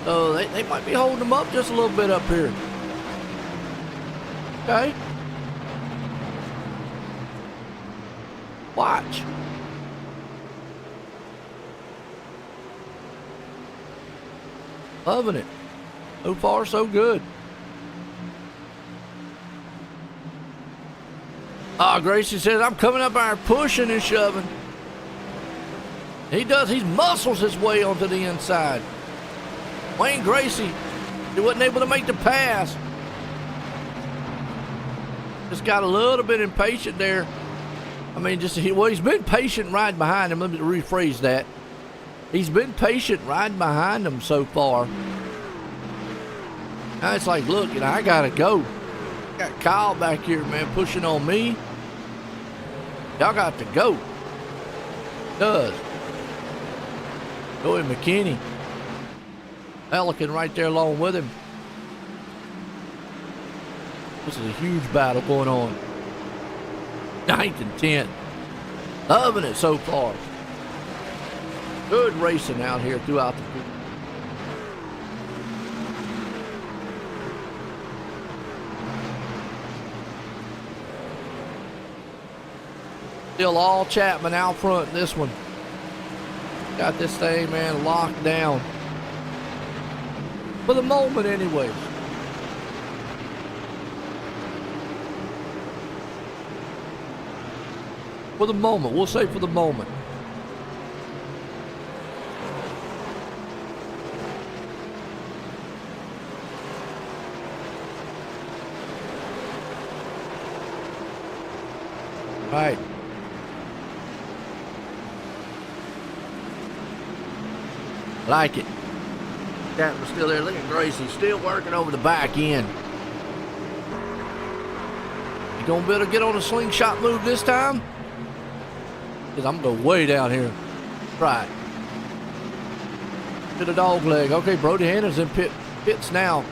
So they might be holding him up just a little bit up here. Okay. Watch. Loving it. So far, so good. Gracie says, I'm coming up there pushing and shoving. He does. He muscles his way onto the inside. Wayne Gracie, he wasn't able to make the pass. Just got a little bit impatient there. I mean, he's been patient riding behind him. Let me rephrase that. He's been patient riding behind him so far. Now it's like, look, I gotta go. Got Kyle back here, man, pushing on me. Y'all got to go. Does. Joey McKinney. Pelican right there along with him. This is a huge battle going on. 9th and 10th. Loving it so far. Good racing out here throughout the field. Still all Chapman out front in this one. Got this thing, man, locked down. For the moment, anyways. For the moment. We'll say for the moment. All right. Like it. Chapman's still there. Look at Gracie. Still working over the back end. You gonna be able to get on a slingshot move this time? Because I'm going way down here. Right. To the dog leg. Okay, Brody Hannah's in pits now.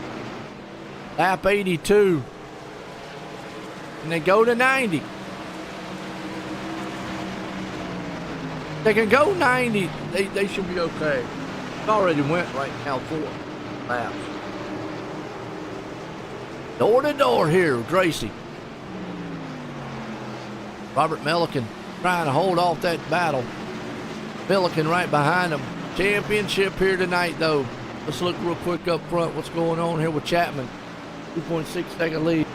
Lap 82. And they go to 90. They can go 90. They should be okay. It already went right now 4 laps. Door to door here, Gracie. Robert Melican trying to hold off that battle. Melican right behind him. Championship here tonight, though. Let's look real quick up front. What's going on here with Chapman? 2.6 second lead.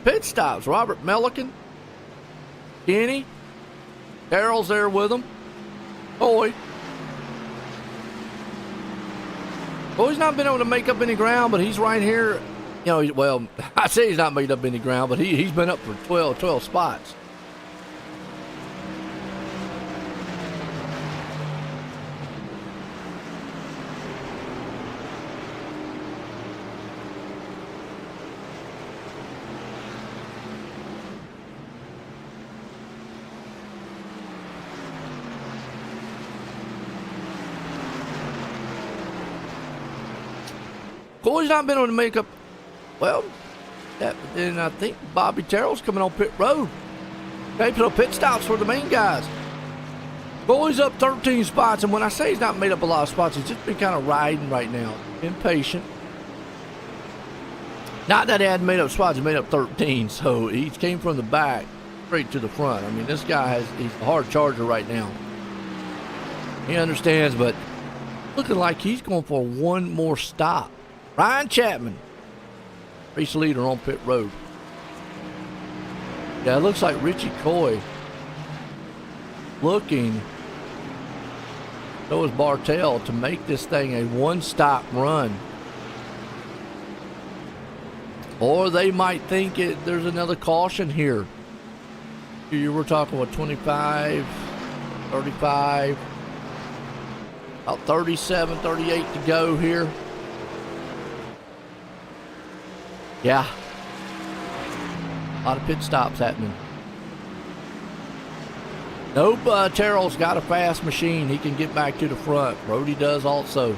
Pit stops. Robert Melican, Kenny, Carroll's there with him. Boy's not been able to make up any ground, but he's right here. You know, well, I say he's not made up any ground, but he's been up for 12 spots. Coy's not been able to make up. Well, then I think Bobby Terrell's coming on pit road. Okay, so pit stops for the main guys. Coy's up 13 spots, and when I say he's not made up a lot of spots, he's just been kind of riding right now. Impatient. Not that he hadn't made up spots, he made up 13, so he came from the back straight to the front. I mean, this guy he's a hard charger right now. He understands, but Looking like he's going for one more stop. Ryan Chapman, race leader on pit road. Yeah, it looks like Richie Coy looking, so is Bartel, to make this thing a one-stop run. Or they might think there's another caution here. You were talking about 25, 35, about 37, 38 to go here. Yeah. A lot of pit stops happening. Nope, Terrell's got a fast machine. He can get back to the front. Brody does also.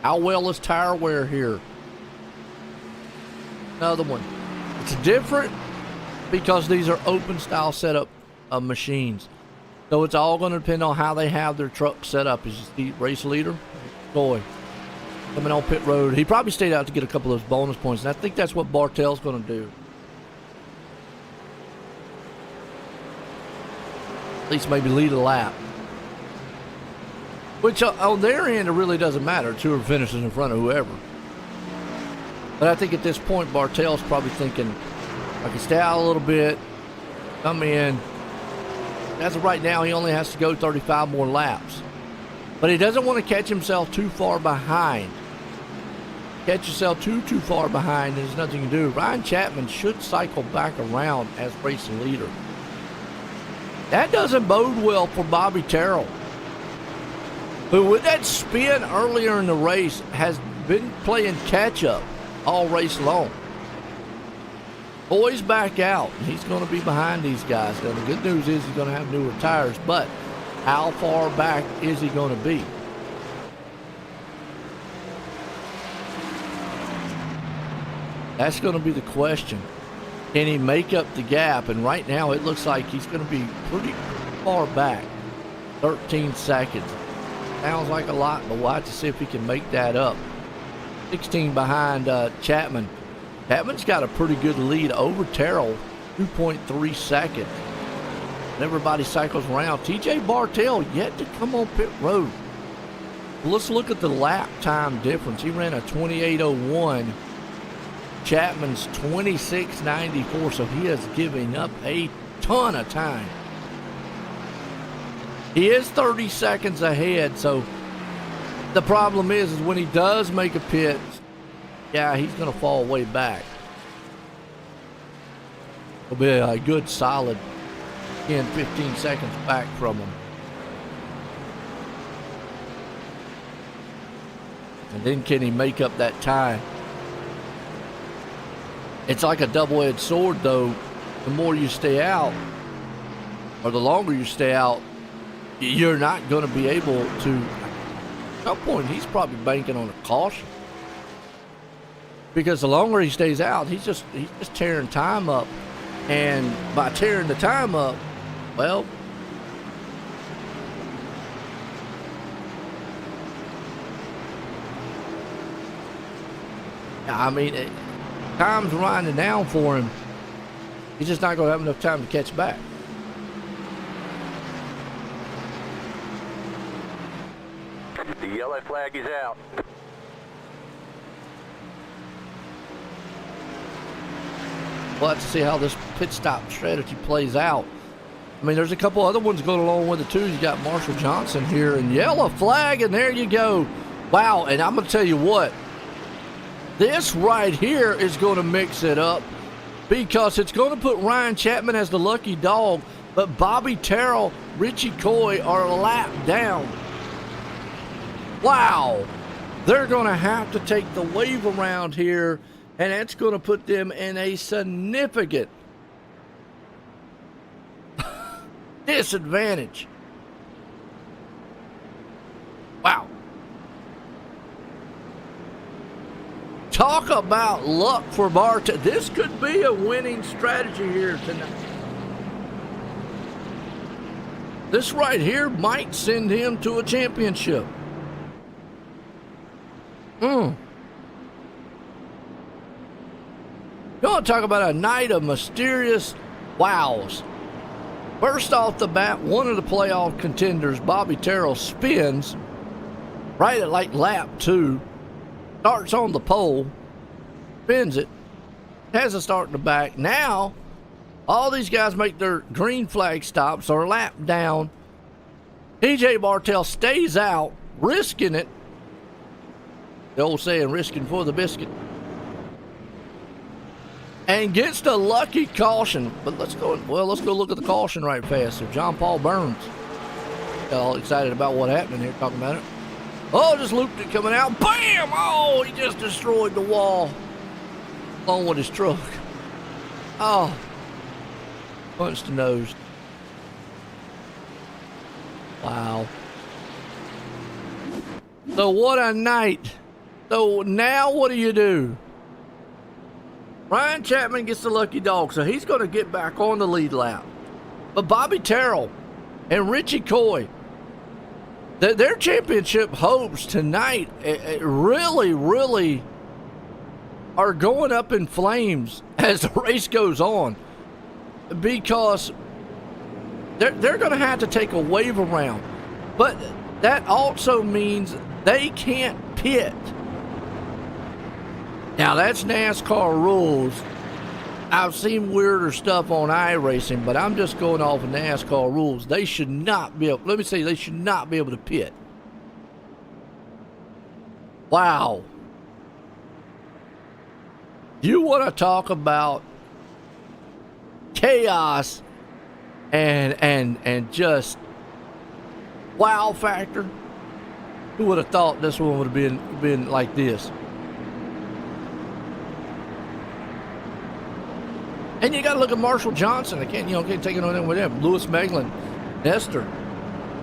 How well is tire wear here? Another one. It's different because these are open style setup machines. So it's all going to depend on how they have their truck set up. Is the race leader? Boy. Coming on pit road. He probably stayed out to get a couple of those bonus points. And I think that's what Bartel's going to do. At least maybe lead a lap. Which on their end, it really doesn't matter. Two are finishes in front of whoever. But I think at this point, Bartel's probably thinking, I can stay out a little bit, come in. As of right now, he only has to go 35 more laps. But he doesn't want to catch himself too far behind. Catch yourself too far behind, there's nothing to do. Ryan Chapman should cycle back around as race leader. That doesn't bode well for Bobby Terrell, who with that spin earlier in the race has been playing catch-up all race long. Boy's back out. He's going to be behind these guys. Now, the good news is he's going to have newer tires, but how far back is he going to be? That's going to be the question. Can he make up the gap? And right now it looks like he's going to be pretty far back. 13 seconds. Sounds like a lot, but we'll have to see if he can make that up. 16 behind Chapman. Chapman's got a pretty good lead over Terrell, 2.3 seconds. And everybody cycles around. TJ Bartel yet to come on pit road. Let's look at the lap time difference. He ran a 28:01. Chapman's 26:94, so he is giving up a ton of time. He is 30 seconds ahead, so the problem is when he does make a pit, yeah, he's going to fall way back. It'll be a good solid 10, 15 seconds back from him. And then can he make up that time? It's like a double-edged sword, though. The more you stay out, or the longer you stay out, you're not going to be able to. At some point, he's probably banking on a caution, because the longer he stays out, he's just tearing time up, and by tearing the time up, well, I mean, time's winding down for him. He's just not going to have enough time to catch back. The yellow flag is out. We'll have to see how this pit stop strategy plays out. I mean, there's a couple other ones going along with it too. You got Marshall Johnson here, and yellow flag, and there you go. Wow, and I'm going to tell you what. This right here is going to mix it up, because it's going to put Ryan Chapman as the lucky dog, but Bobby Terrell, Richie Coy are a lap down. Wow. They're going to have to take the wave around here, and that's going to put them in a significant disadvantage. Wow. Talk about luck for Bartel. This could be a winning strategy here tonight. This right here might send him to a championship. You want to talk about a night of mysterious wows. First off the bat, one of the playoff contenders, Bobby Terrell, spins right at like lap 2, starts on the pole, spins it, has a start in the back. Now, all these guys make their green flag stops or lap down. TJ Bartell stays out, risking it. The old saying, risking for the biscuit. And gets the lucky caution. But let's go look at the caution right fast. So John Paul Burns. Got all excited about what happened here, talking about it. Oh, just looped it coming out. Bam! Oh, he just destroyed the wall. Along with his truck. Oh. Punched the nose. Wow. So what a night. So now what do? Ryan Chapman gets the lucky dog, so he's going to get back on the lead lap. But Bobby Terrell and Richie Coy, their championship hopes tonight really, really are going up in flames as the race goes on, because they're going to have to take a wave around. But that also means they can't pit. Now, that's NASCAR rules. I've seen weirder stuff on iRacing, but I'm just going off of NASCAR rules. They should not be able, they should not be able to pit. Wow. You want to talk about chaos and just wow factor? Who would have thought this one would have been like this? And you got to look at Marshall Johnson. I can't take it on in with him. Lewis Meglin, Nestor,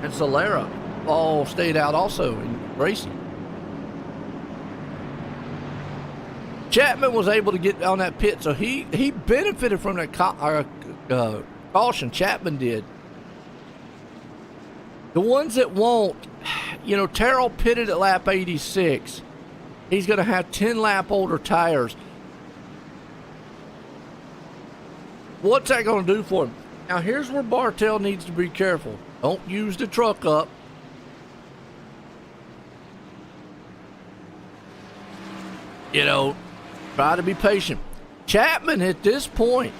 and Solera all stayed out also in racing. Chapman was able to get on that pit, so he benefited from that caution. Chapman did. The ones that won't, Terrell pitted at lap 86. He's going to have 10 lap older tires. What's that going to do for him? Now, here's where Bartell needs to be careful. Don't use the truck up. Try to be patient. Chapman, at this point,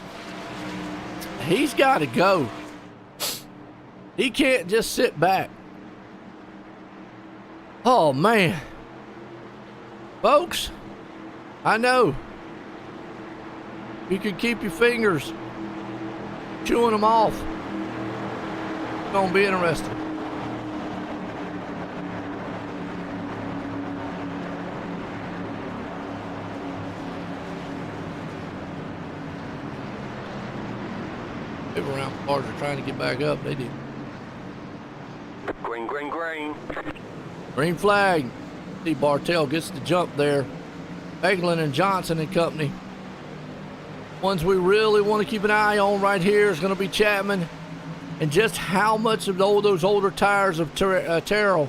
he's got to go. He can't just sit back. Oh, man. Folks, I know. You can keep your fingers chewing them off. It's going to be interesting. People around the cars are trying to get back up. They did. Green, green, green. Green flag. See, Bartell gets the jump there. Meglin and Johnson and company. Ones we really want to keep an eye on right here is going to be Chapman, and just how much of those older tires of Terrell.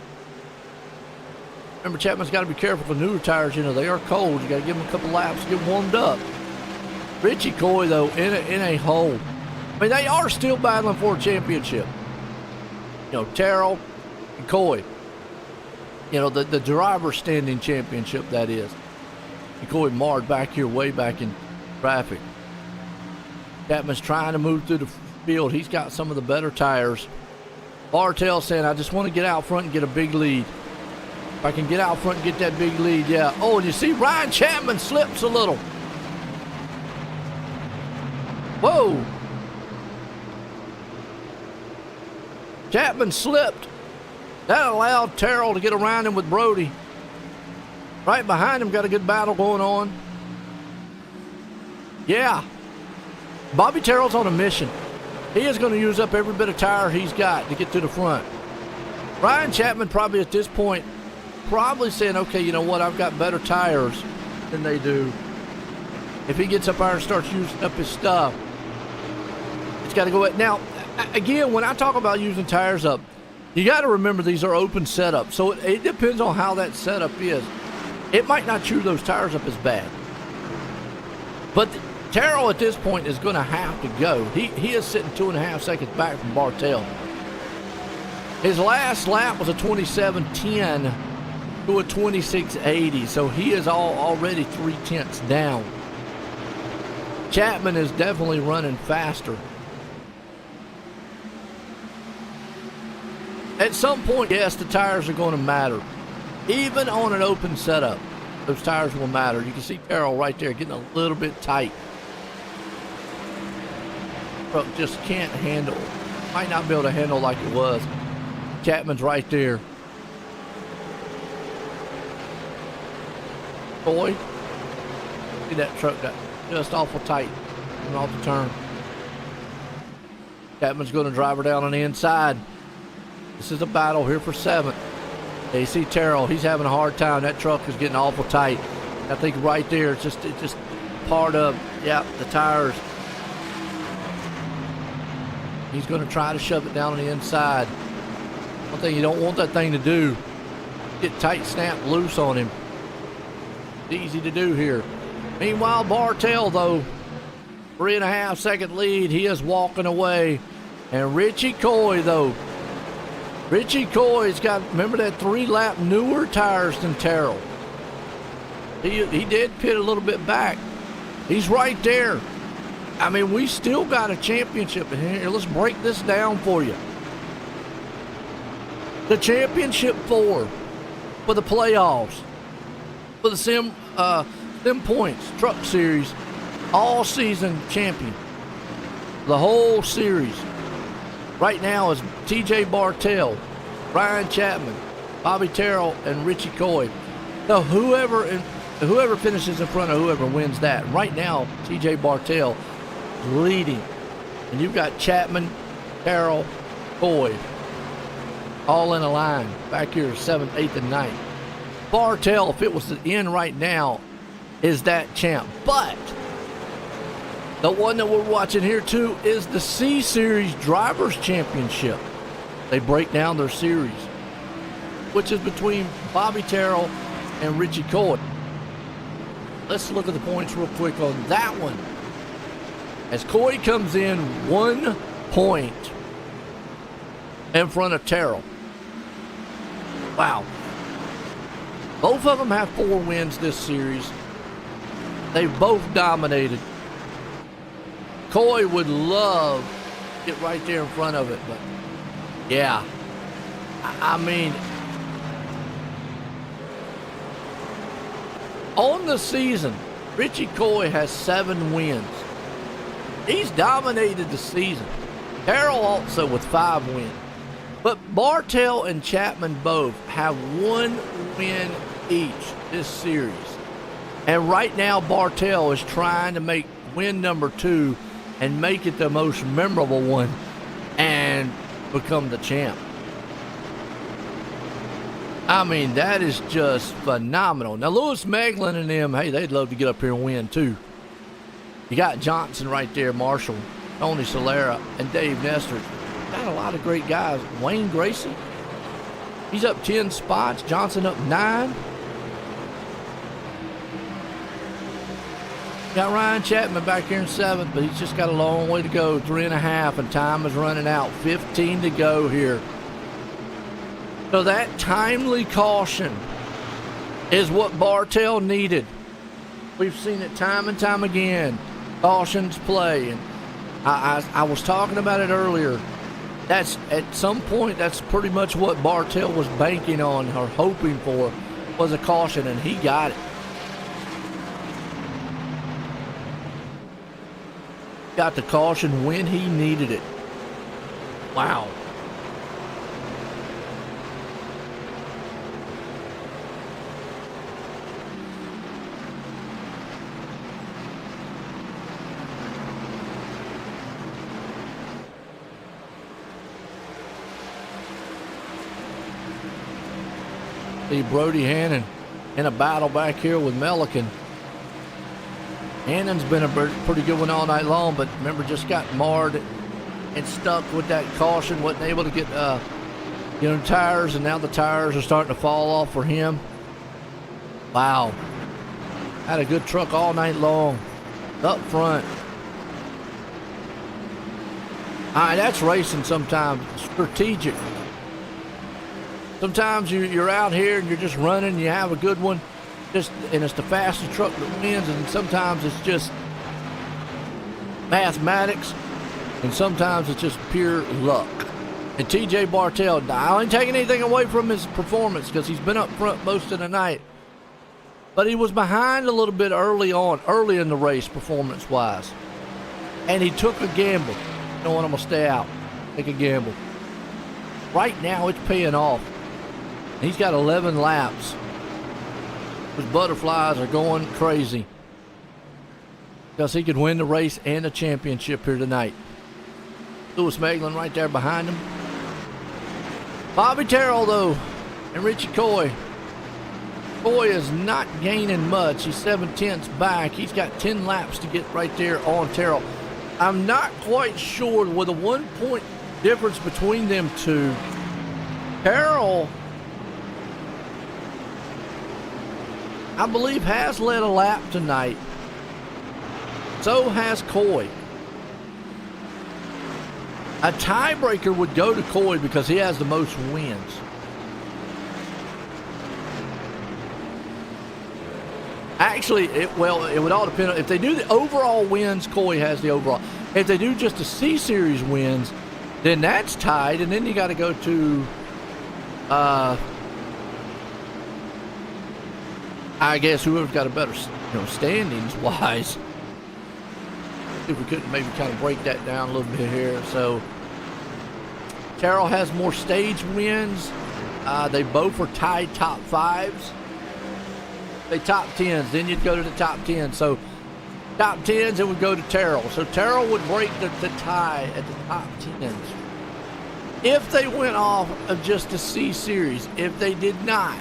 Remember, Chapman's got to be careful for newer tires. They are cold. You got to give them a couple laps to get warmed up. Richie Coy, though, in a hole. I mean, they are still battling for a championship. Terrell and Coy. The driver standing championship, that is. And Coy marred back here, way back in traffic. Chapman's trying to move through the field. He's got some of the better tires. Bartell saying, I just want to get out front and get a big lead. If I can get out front and get that big lead, yeah. Oh, and you see Ryan Chapman slips a little. Whoa. Chapman slipped. That allowed Terrell to get around him with Brody. Right behind him, got a good battle going on. Yeah. Bobby Terrell's on a mission. He is going to use up every bit of tire he's got to get to the front. Ryan Chapman probably at this point, saying, okay, you know what, I've got better tires than they do. If he gets up there and starts using up his stuff, it's got to go. Now, again, when I talk about using tires up, you got to remember these are open setups. So it depends on how that setup is. It might not chew those tires up as bad. But Terrell at this point is going to have to go. He is sitting 2.5 seconds back from Bartel. His last lap was a 27.10 to a 26.80, so he is already 0.3 down. Chapman is definitely running faster. At some point, yes, the tires are going to matter. Even on an open setup, those tires will matter. You can see Terrell right there getting a little bit tight. Truck just can't handle. Might not be able to handle like it was. Chapman's right there. Boy, see that truck got just awful tight and off the turn. Chapman's going to drive her down on the inside. This is a battle here for 7th. You see Terrell, he's having a hard time. That truck is getting awful tight. I think right there, it's just part of, yeah, the tires. He's going to try to shove it down on the inside. One thing you don't want that thing to do, get tight snap loose on him. It's easy to do here. Meanwhile, Bartel, though, 3.5 second lead. He is walking away. And Richie Coy, though. Richie Coy's got, remember that 3-lap newer tires than Terrell. He did pit a little bit back. He's right there. I mean, we still got a championship in here. Let's break this down for you. The championship 4 for the playoffs, for the Sim Points Truck Series, all season champion. The whole series right now is TJ Bartel, Ryan Chapman, Bobby Terrell, and Richie Coy. So whoever finishes in front of whoever wins that. Right now, TJ Bartel is leading. And you've got Chapman, Terrell, Coy, all in a line. Back here, 7th, 8th, and 9th. Bartel, if it was to end right now, is that champ. But the one that we're watching here too is the C-Series Drivers Championship. They break down their series, which is between Bobby Terrell and Richie Coy. Let's look at the points real quick on that one. As Coy comes in 1 point in front of Terrell. Wow. Both of them have 4 wins this series. They've both dominated. Coy would love to get right there in front of it, but yeah. I mean, on the season, Richie Coy has 7 wins. He's dominated the season. Terrell also with 5 wins. But Bartel and Chapman both have 1 win each this series. And right now, Bartel is trying to make win number 2 and make it the most memorable one and become the champ. I mean, that is just phenomenal. Now, Lewis Meglin and them, hey, they'd love to get up here and win too. You got Johnson right there, Marshall, Tony Solera, and Dave Nestor. Got a lot of great guys. Wayne Gracie, he's up 10 spots. Johnson up 9. Got Ryan Chapman back here in 7th, but he's just got a long way to go. 3.5, and time is running out. 15 to go here. So that timely caution is what Bartel needed. We've seen it time and time again. Cautions play, and I was talking about it earlier. That's at some point, that's pretty much what Bartel was banking on or hoping for, was a caution, and he got it. Got the caution when he needed it. Wow. See Brody Hannon in a battle back here with Melican. Hannon's been a pretty good one all night long, but remember, just got marred and stuck with that caution. Wasn't able to get tires, and now the tires are starting to fall off for him. Wow. Had a good truck all night long. up front. All right, that's racing sometimes. Strategic. Sometimes you're out here and you're just running, you have a good one, and it's the fastest truck that wins, and sometimes it's just mathematics, and sometimes it's just pure luck. And TJ Bartell, I ain't taking anything away from his performance because he's been up front most of the night, but he was behind a little bit early in the race performance-wise, and he took a gamble. You know what, I'm going to stay out, take a gamble. Right now, it's paying off. He's got 11 laps. His butterflies are going crazy because he could win the race and the championship here tonight. Lewis Meglin right there behind him. Bobby Terrell, though, and Richie Coy. Coy is not gaining much. He's 7/10 back. He's got 10 laps to get right there on Terrell. I'm not quite sure with a 1 point difference between them two. Terrell, I believe, has led a lap tonight. So has Coy. A tiebreaker would go to Coy because he has the most wins. Actually, it would all depend on if they do the overall wins. Coy has the overall. If they do just the C Series wins, then that's tied, and then you got to go to, I guess whoever's got a better, standings wise. If we couldn't maybe kind of break that down a little bit here. So Terrell has more stage wins. They both are tied top fives. They top 10s, then you'd go to the top 10. So top 10s, it would go to Terrell. So Terrell would break the tie at the top 10s. If they went off of just the C Series, if they did not,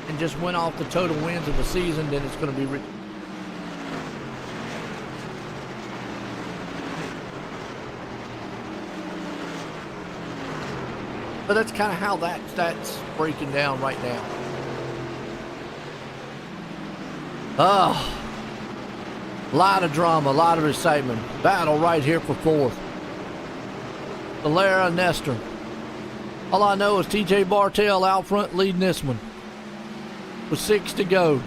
and just went off the total wins of the season, then it's going to be but that's kind of how that's breaking down right now. Oh, a lot of drama, a lot of excitement. Battle right here for fourth. Valera, Nestor. All I know is TJ Bartell out front leading this one with 6 to go.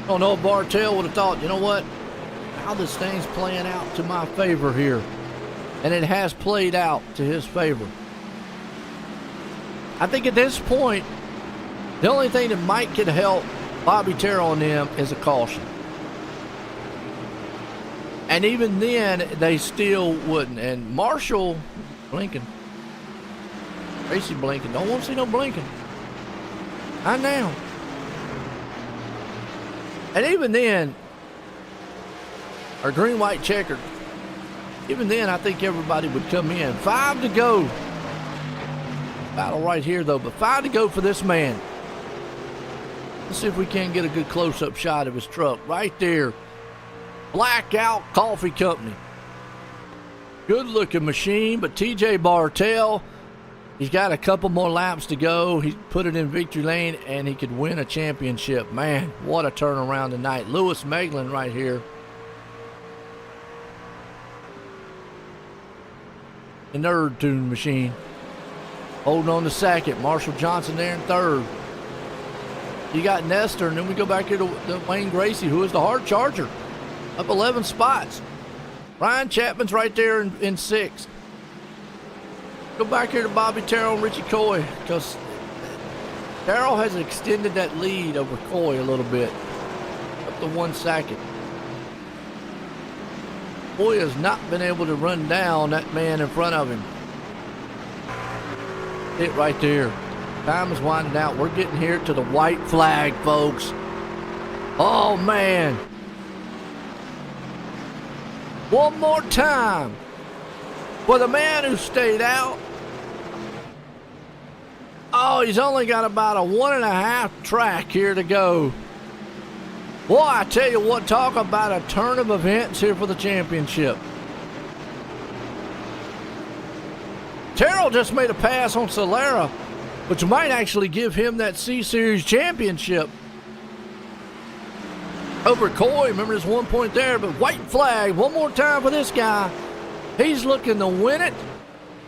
I don't know if Bartell would have thought, you know what, how this thing's playing out to my favor here. And it has played out to his favor. I think at this point, the only thing that might could help Bobby Terrell and them is a caution. And even then, they still wouldn't. And Marshall blinking. Tracy blinking. Don't want to see no blinking. I now. And even then, or green, white, checkered. Even then, I think everybody would come in. 5 to go. Battle right here, though. But 5 to go for this man. Let's see if we can get a good close-up shot of his truck. Right there. Blackout Coffee Company. Good-looking machine, but TJ Bartell, he's got a couple more laps to go. He put it in victory lane, and he could win a championship. Man, what a turnaround tonight. Lewis Meglin right here. The Nerd Tune machine. Holding on to second. Marshall Johnson there in third. You got Nestor, and then we go back here to Wayne Gracie, who is the hard charger. Up 11 spots. Ryan Chapman's right there in 6th. Go back here to Bobby Terrell and Richie Coy, because Terrell has extended that lead over Coy a little bit. Up to 1 second. Coy has not been able to run down that man in front of him. Hit right there. Time is winding out. We're getting here to the white flag, folks. Oh, man. One more time for the man who stayed out. Oh, he's only got about a 1.5 track here to go. Boy, I tell you what, talk about a turn of events here for the championship. Terrell just made a pass on Solera, which might actually give him that C-Series championship. over Coy. Remember, there's 1 point there, but white flag one more time for this guy. He's looking to win it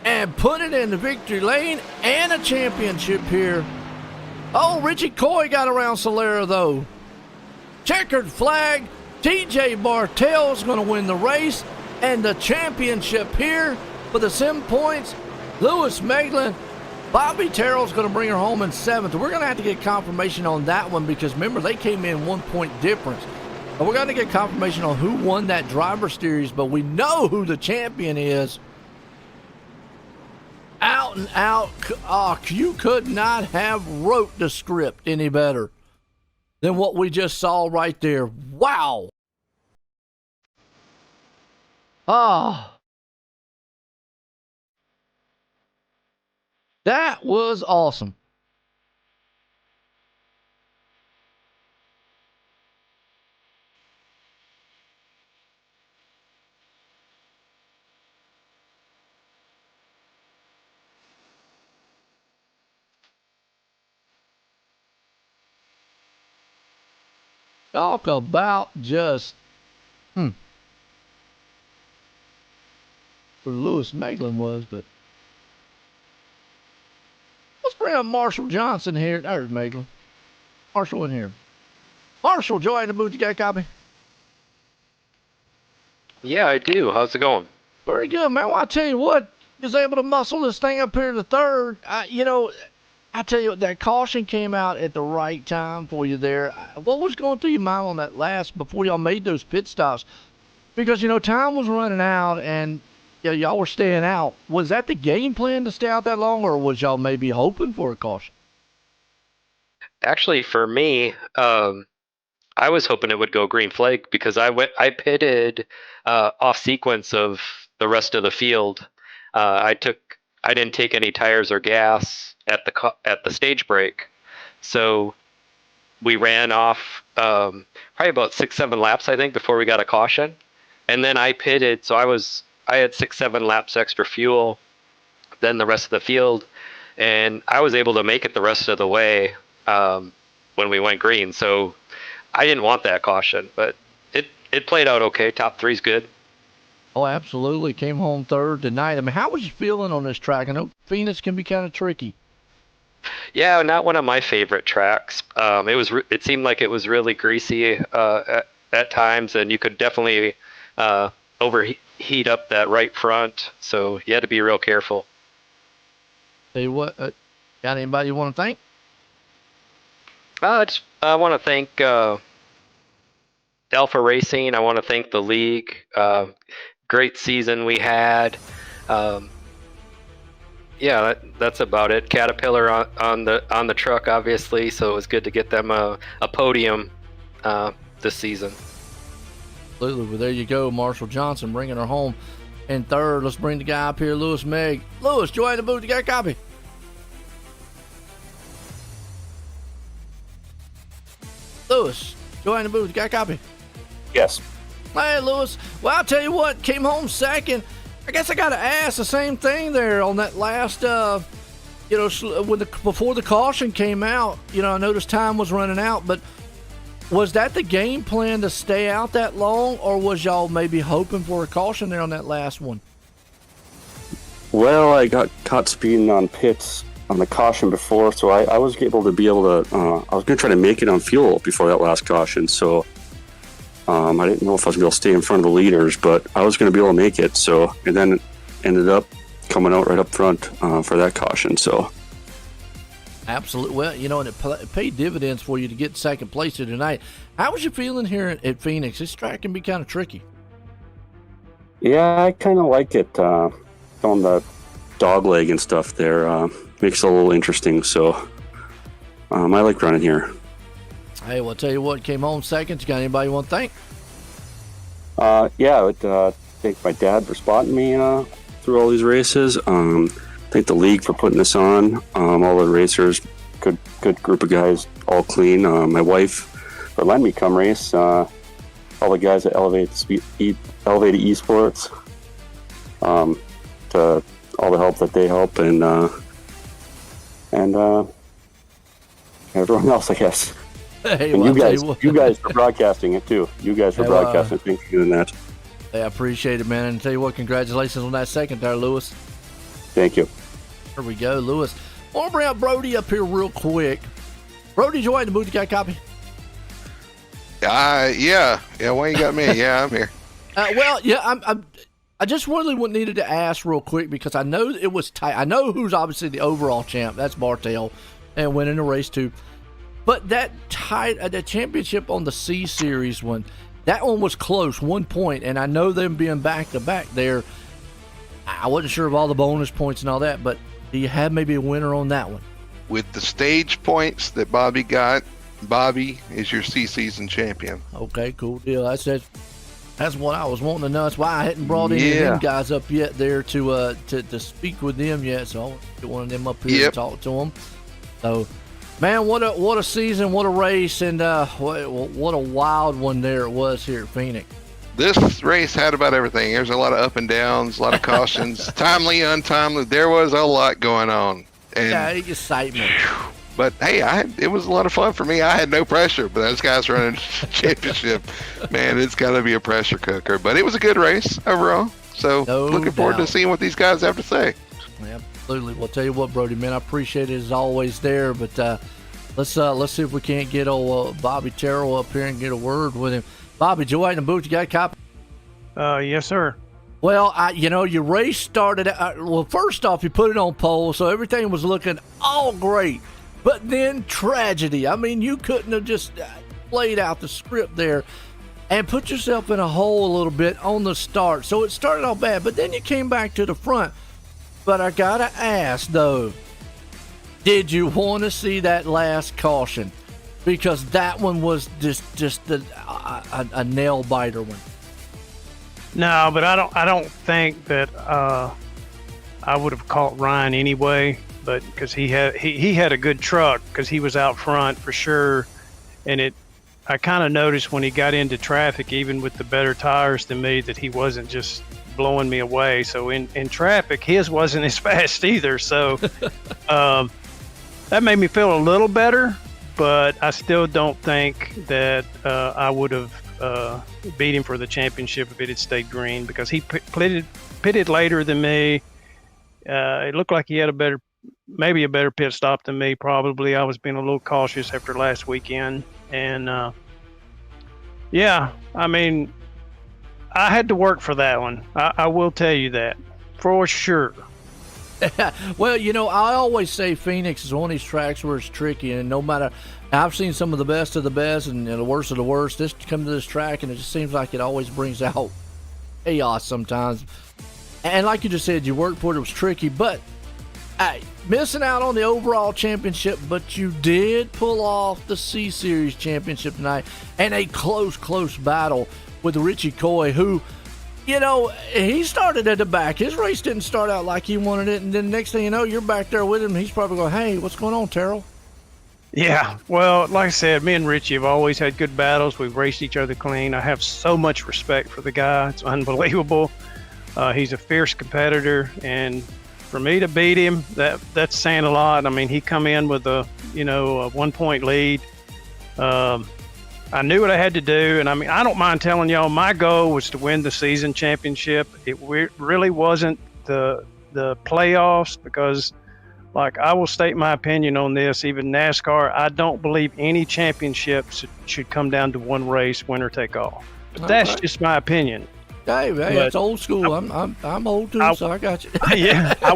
and put it in the victory lane and a championship here. Oh, Richie Coy got around Solera, though. Checkered flag. TJ Bartell's going to win the race and the championship here for the sim points. Lewis Meglin. Bobby Terrell's going to bring her home in 7th. We're going to have to get confirmation on that one because, remember, they came in 1 point difference. But we're going to get confirmation on who won that driver series, but we know who the champion is. Out and out. You could not have wrote the script any better than what we just saw right there. Wow. That was awesome. Talk about just, where Lewis Meglin was, but let's bring up Marshall Johnson here. There's Meglin. Marshall in here. Marshall, Joy in the booth, you got a copy? Yeah, I do. How's it going? Very good, man. Well, I tell you what, he was able to muscle this thing up here to 3rd. I tell you what, that caution came out at the right time for you there. What was going through your mind on that last, before y'all made those pit stops? Because, time was running out and y'all were staying out. Was that the game plan to stay out that long, or was y'all maybe hoping for a caution? Actually, for me, I was hoping it would go green flag because I pitted off sequence of the rest of the field. I didn't take any tires or gas at the stage break, so we ran off probably about 6-7 laps, I think, before we got a caution, and then I pitted. So I had 6-7 laps extra fuel than the rest of the field, and I was able to make it the rest of the way when we went green. So I didn't want that caution, but it played out okay. Top 3's good. Oh, absolutely. Came home 3rd tonight. I mean, how was you feeling on this track? I know Phoenix can be kind of tricky. Yeah, not one of my favorite tracks. It seemed like it was really greasy at times, and you could definitely overheat up that right front. So you had to be real careful. Tell you what, got anybody you want to thank? I want to thank Alpha Racing. I want to thank the league. Great season we had. Yeah, that's about it. Caterpillar on the truck, obviously. So it was good to get them a podium this season. Absolutely. Well, there you go, Marshall Johnson bringing her home in 3rd. Let's bring the guy up here, Lewis Meg. Lewis, join the booth. You got a copy? Lewis, join the booth. You got a copy? Yes. Hey, Lewis. Well, I'll tell you what, came home 2nd. I guess I got to ask the same thing there on that last, before the caution came out. I noticed time was running out, but was that the game plan to stay out that long, or was y'all maybe hoping for a caution there on that last one? Well, I got caught speeding on pits on the caution before, so I was able to I was going to try to make it on fuel before that last caution, so I didn't know if I was going to be able to stay in front of the leaders, but I was going to be able to make it, so, and then it ended up coming out right up front for that caution, so. Absolutely. Well, and it paid dividends for you to get 2nd place here tonight. How was you feeling here at Phoenix? This track can be kind of tricky. Yeah, I kind of like it on the dog leg and stuff there. Makes it a little interesting, so I like running here. Hey, well, I'll tell you what, came home 2nd. You got anybody you want to thank? Yeah, I would thank my dad for spotting me through all these races. Thank the league for putting this on. All the racers, good group of guys, all clean. My wife for letting me come race. All the guys at Elevated Esports. To all the help that they help, and everyone else, I guess. Hey, And well, you I'll tell you what. guys for broadcasting it too. You guys for Hey, broadcasting. Thanks for doing that. Hey, I appreciate it, man. And tell you what, congratulations on that second there, Lewis. Thank you. There we go, Lewis. I want to bring up Brody up here real quick. Brody, you in the booth? You got a copy? Yeah. Why you got me? Yeah, I'm here. Well, yeah, I just really needed to ask real quick because I know it was tight. I know who's obviously the overall champ. That's Bartel, and winning the race too. But that tight, the championship on the C Series one, that one was close, 1 point, and I know them being back to back there. I wasn't sure of all the bonus points and all that, but do you have maybe a winner on that one? With the stage points that Bobby got, Bobby is your C season champion. Okay, cool deal. That's what I was wanting to know. That's why I hadn't brought any of them guys up yet there to speak with them yet. So I want to get one of them up here and talk to them. So, man, what a season, what a race, and what a wild one there it was here at Phoenix. This race had about everything. There's a lot of up and downs, a lot of cautions, timely, untimely. There was a lot going on. And, yeah, excitement. But hey, it was a lot of fun for me. I had no pressure, but those guys running championship, man, it's got to be a pressure cooker. But it was a good race overall. So looking forward to seeing what these guys have to say. Absolutely. Well, tell you what, Brody, man, I appreciate it as always there. But let's see if we can't get old Bobby Terrell up here and get a word with him. Bobby, Joe in the booth, you got a copy? Yes, sir. Well, your race started. Well, first off, you put it on pole, so everything was looking all great. But then tragedy. I mean, you couldn't have just played out the script there and put yourself in a hole a little bit on the start. So it started off bad, but then you came back to the front. But I gotta ask though, did you want to see that last caution? Because that one was just a nail biter one. No, but I don't think that I would have caught Ryan anyway. But because he had a good truck, because he was out front for sure, and I kind of noticed when he got into traffic, even with the better tires than me, that he wasn't just blowing me away. So in traffic, his wasn't as fast either. So that made me feel a little better, but I still don't think that I would have beat him for the championship if it had stayed green, because he pitted later than me. It looked like he had maybe a better pit stop than me. Probably I was being a little cautious after last weekend, and yeah, I mean, I had to work for that one. I will tell you that for sure. Well, I always say Phoenix is one of these tracks where it's tricky, and no matter, I've seen some of the best and the worst of the worst. This come to this track, and it just seems like it always brings out chaos sometimes. And like you just said, you worked for it. It was tricky, but hey, missing out on the overall championship, but you did pull off the C Series championship tonight, and a close battle with Richie Coy, who, he started at the back. His race didn't start out like he wanted it, and then next thing you know, you're back there with him. He's probably going, hey, what's going on, Terrell? Yeah, well, like I said, me and Richie have always had good battles. We've raced each other clean. I have so much respect for the guy. It's unbelievable. He's a fierce competitor, and for me to beat him, that's saying a lot. I mean, he come in with a 1 point lead. I knew what I had to do, and I mean, I don't mind telling y'all, my goal was to win the season championship. It really wasn't the playoffs, because, like, I will state my opinion on this. Even NASCAR, I don't believe any championships should come down to one race, winner take all. But that's just my opinion. Hey, that's old school. I'm old too, so I got you. Yeah, I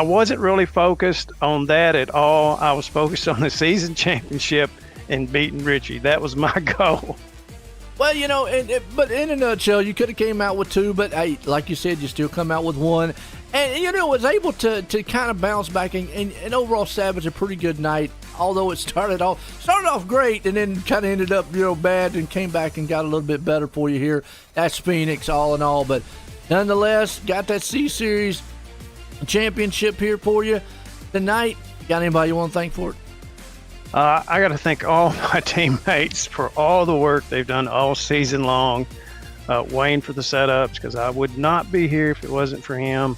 wasn't really focused on that at all. I was focused on the season championship and beating Richie. That was my goal. Well, but in a nutshell, you could have came out with two, but hey, like you said, you still come out with one, and was able to kind of bounce back and overall salvage a pretty good night. Although it started off great and then kind of ended up bad, and came back and got a little bit better for you here. That's Phoenix all in all, but nonetheless, got that C Series championship here for you tonight. Got anybody you want to thank for it? I got to thank all my teammates for all the work they've done all season long. Wayne for the setups, because I would not be here if it wasn't for him.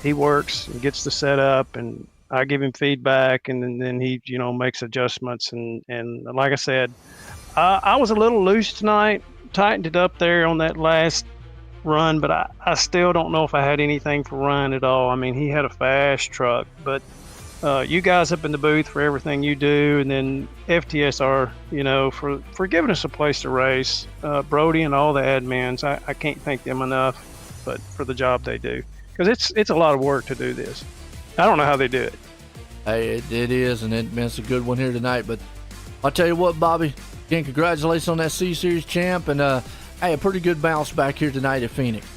He works and gets the setup, and I give him feedback, and then he, makes adjustments. And like I said, I was a little loose tonight, tightened it up there on that last run, but I still don't know if I had anything for Ryan at all. I mean, he had a fast truck, but you guys up in the booth for everything you do, and then FTSR, for giving us a place to race. Brody and all the admins, I can't thank them enough, but for the job they do, because it's a lot of work to do this. I don't know how they do it. Hey, it is, and it's a good one here tonight. But I'll tell you what, Bobby, again, congratulations on that C-Series champ, and hey, a pretty good bounce back here tonight at Phoenix.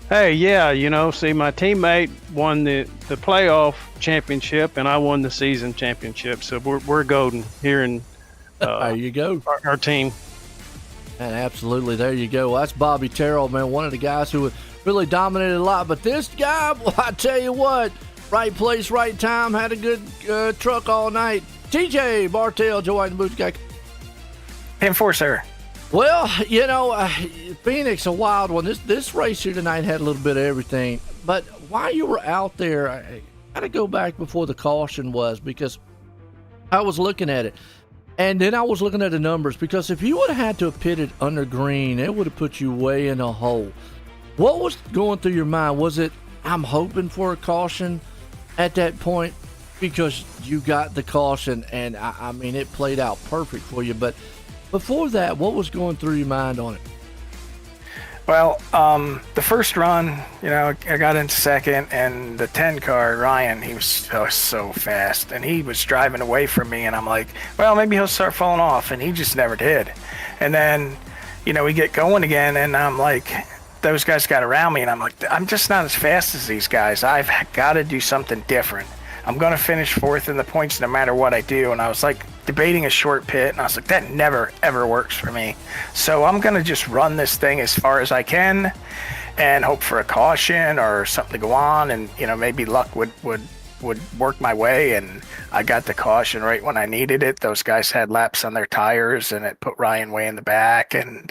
Hey, yeah, see, my teammate won the playoff championship, and I won the season championship. So we're golden here in there you go, our team. And absolutely, there you go. Well, that's Bobby Terrell, man, one of the guys who really dominated a lot. But this guy, well, I tell you what, right place, right time, had a good truck all night. TJ Bartell, Joe White and Boots guy. 10-4, sir. Well, Phoenix, a wild one. This race here tonight had a little bit of everything. But while you were out there, I got to go back before the caution was, because I was looking at it. And then I was looking at the numbers, because if you would have had to have pitted under green, it would have put you way in a hole. What was going through your mind? Was it, I'm hoping for a caution at that point? Because you got the caution, and I mean, it played out perfect for you. But before that, what was going through your mind on it? Well, the first run, I got into second, and the 10 car, Ryan, he was so fast, and he was driving away from me, and I'm like, well, maybe he'll start falling off, and he just never did. And then, we get going again, and I'm like, those guys got around me, and I'm like, I'm just not as fast as these guys. I've got to do something different. I'm going to finish fourth in the points no matter what I do. And I was like debating a short pit, and I was like, that never, ever works for me. So I'm going to just run this thing as far as I can and hope for a caution or something to go on. And, maybe luck would work my way. And I got the caution right when I needed it. Those guys had laps on their tires, and it put Ryan way in the back. And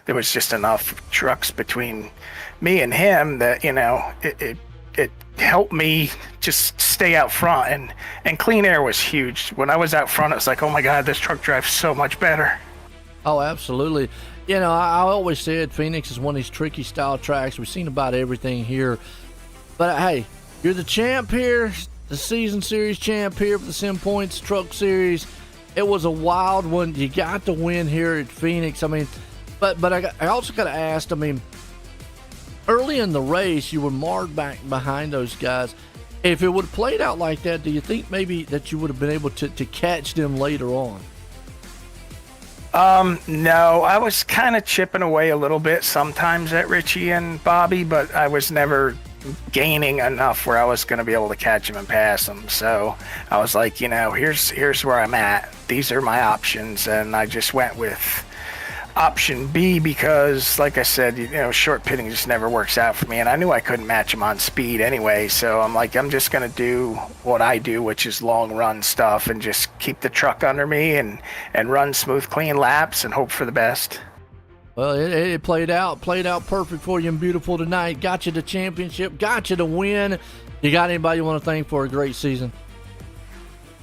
there was just enough trucks between me and him that, it helped me just stay out front, and clean air was huge. When I was out front, it was like, oh my God, this truck drives so much better. Oh, absolutely. I always said Phoenix is one of these tricky style tracks. We've seen about everything here. But hey, you're the champ here, the season series champ here for the Sim Points Truck Series. It was a wild one. You got the win here at Phoenix. I mean, but I also got to ask, early in the race, you were marred back behind those guys. If it would have played out like that, do you think maybe that you would have been able to catch them later on? No, I was kind of chipping away a little bit sometimes at Richie and Bobby, but I was never gaining enough where I was going to be able to catch them and pass them. So I was like, here's where I'm at. These are my options, and I just went with option B because, like I said, short pitting just never works out for me, and I knew I couldn't match him on speed anyway. So I'm like, I'm just going to do what I do, which is long run stuff, and just keep the truck under me and run smooth, clean laps and hope for the best. Well, it played out perfect for you and beautiful tonight. Got you the championship, got you the win. You got anybody you want to thank for a great season?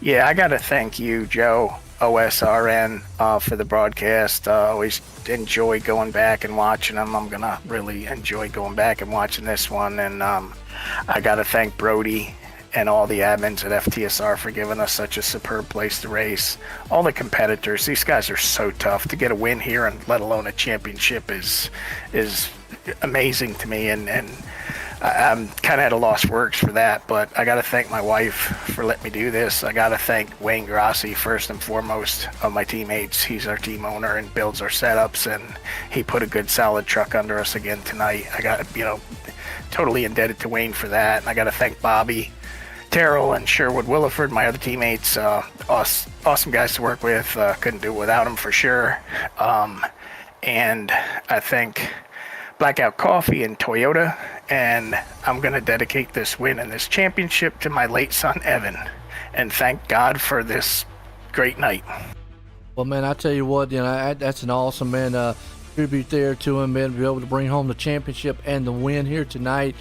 Yeah, I got to thank you, Joe, OSRN, for the broadcast. Always enjoy going back and watching them. I'm going to really enjoy going back and watching this one. And I got to thank Brody and all the admins at FTSR for giving us such a superb place to race. All the competitors, these guys are so tough. To get a win here, and let alone a championship, is amazing to me. And I'm kind of at a loss for words for that, but I got to thank my wife for letting me do this. I got to thank Wayne Grassi, first and foremost, of my teammates. He's our team owner and builds our setups, and he put a good, solid truck under us again tonight. I got, totally indebted to Wayne for that. And I got to thank Bobby Terrell and Sherwood Williford, my other teammates. Awesome guys to work with. Couldn't do it without them for sure. And I thank Blackout Coffee and Toyota, and I'm going to dedicate this win and this championship to my late son, Evan, and thank God for this great night. Well, man, I tell you what, that's an awesome, tribute there to him, man, to be able to bring home the championship and the win here tonight.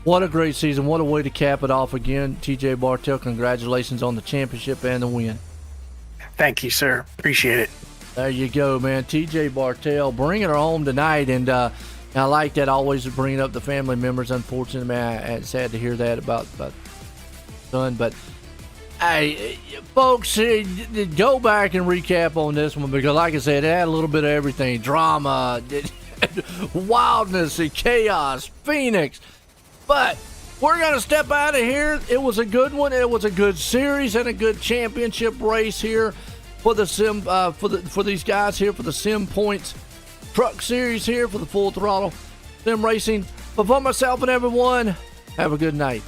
What a great season. What a way to cap it off again. TJ Bartell, congratulations on the championship and the win. Thank you, sir. Appreciate it. There you go, man. TJ Bartell bringing her home tonight. And I like that, always bringing up the family members. Unfortunately, man, it's sad to hear that about son. But, hey, folks, go back and recap on this one because, like I said, it had a little bit of everything. Drama, wildness, and chaos, Phoenix. But we're going to step out of here. It was a good one. It was a good series and a good championship race here for the sim for these guys here for the Sim Points Truck Series here for the Full Throttle Sim Racing. But for myself and everyone, have a good night.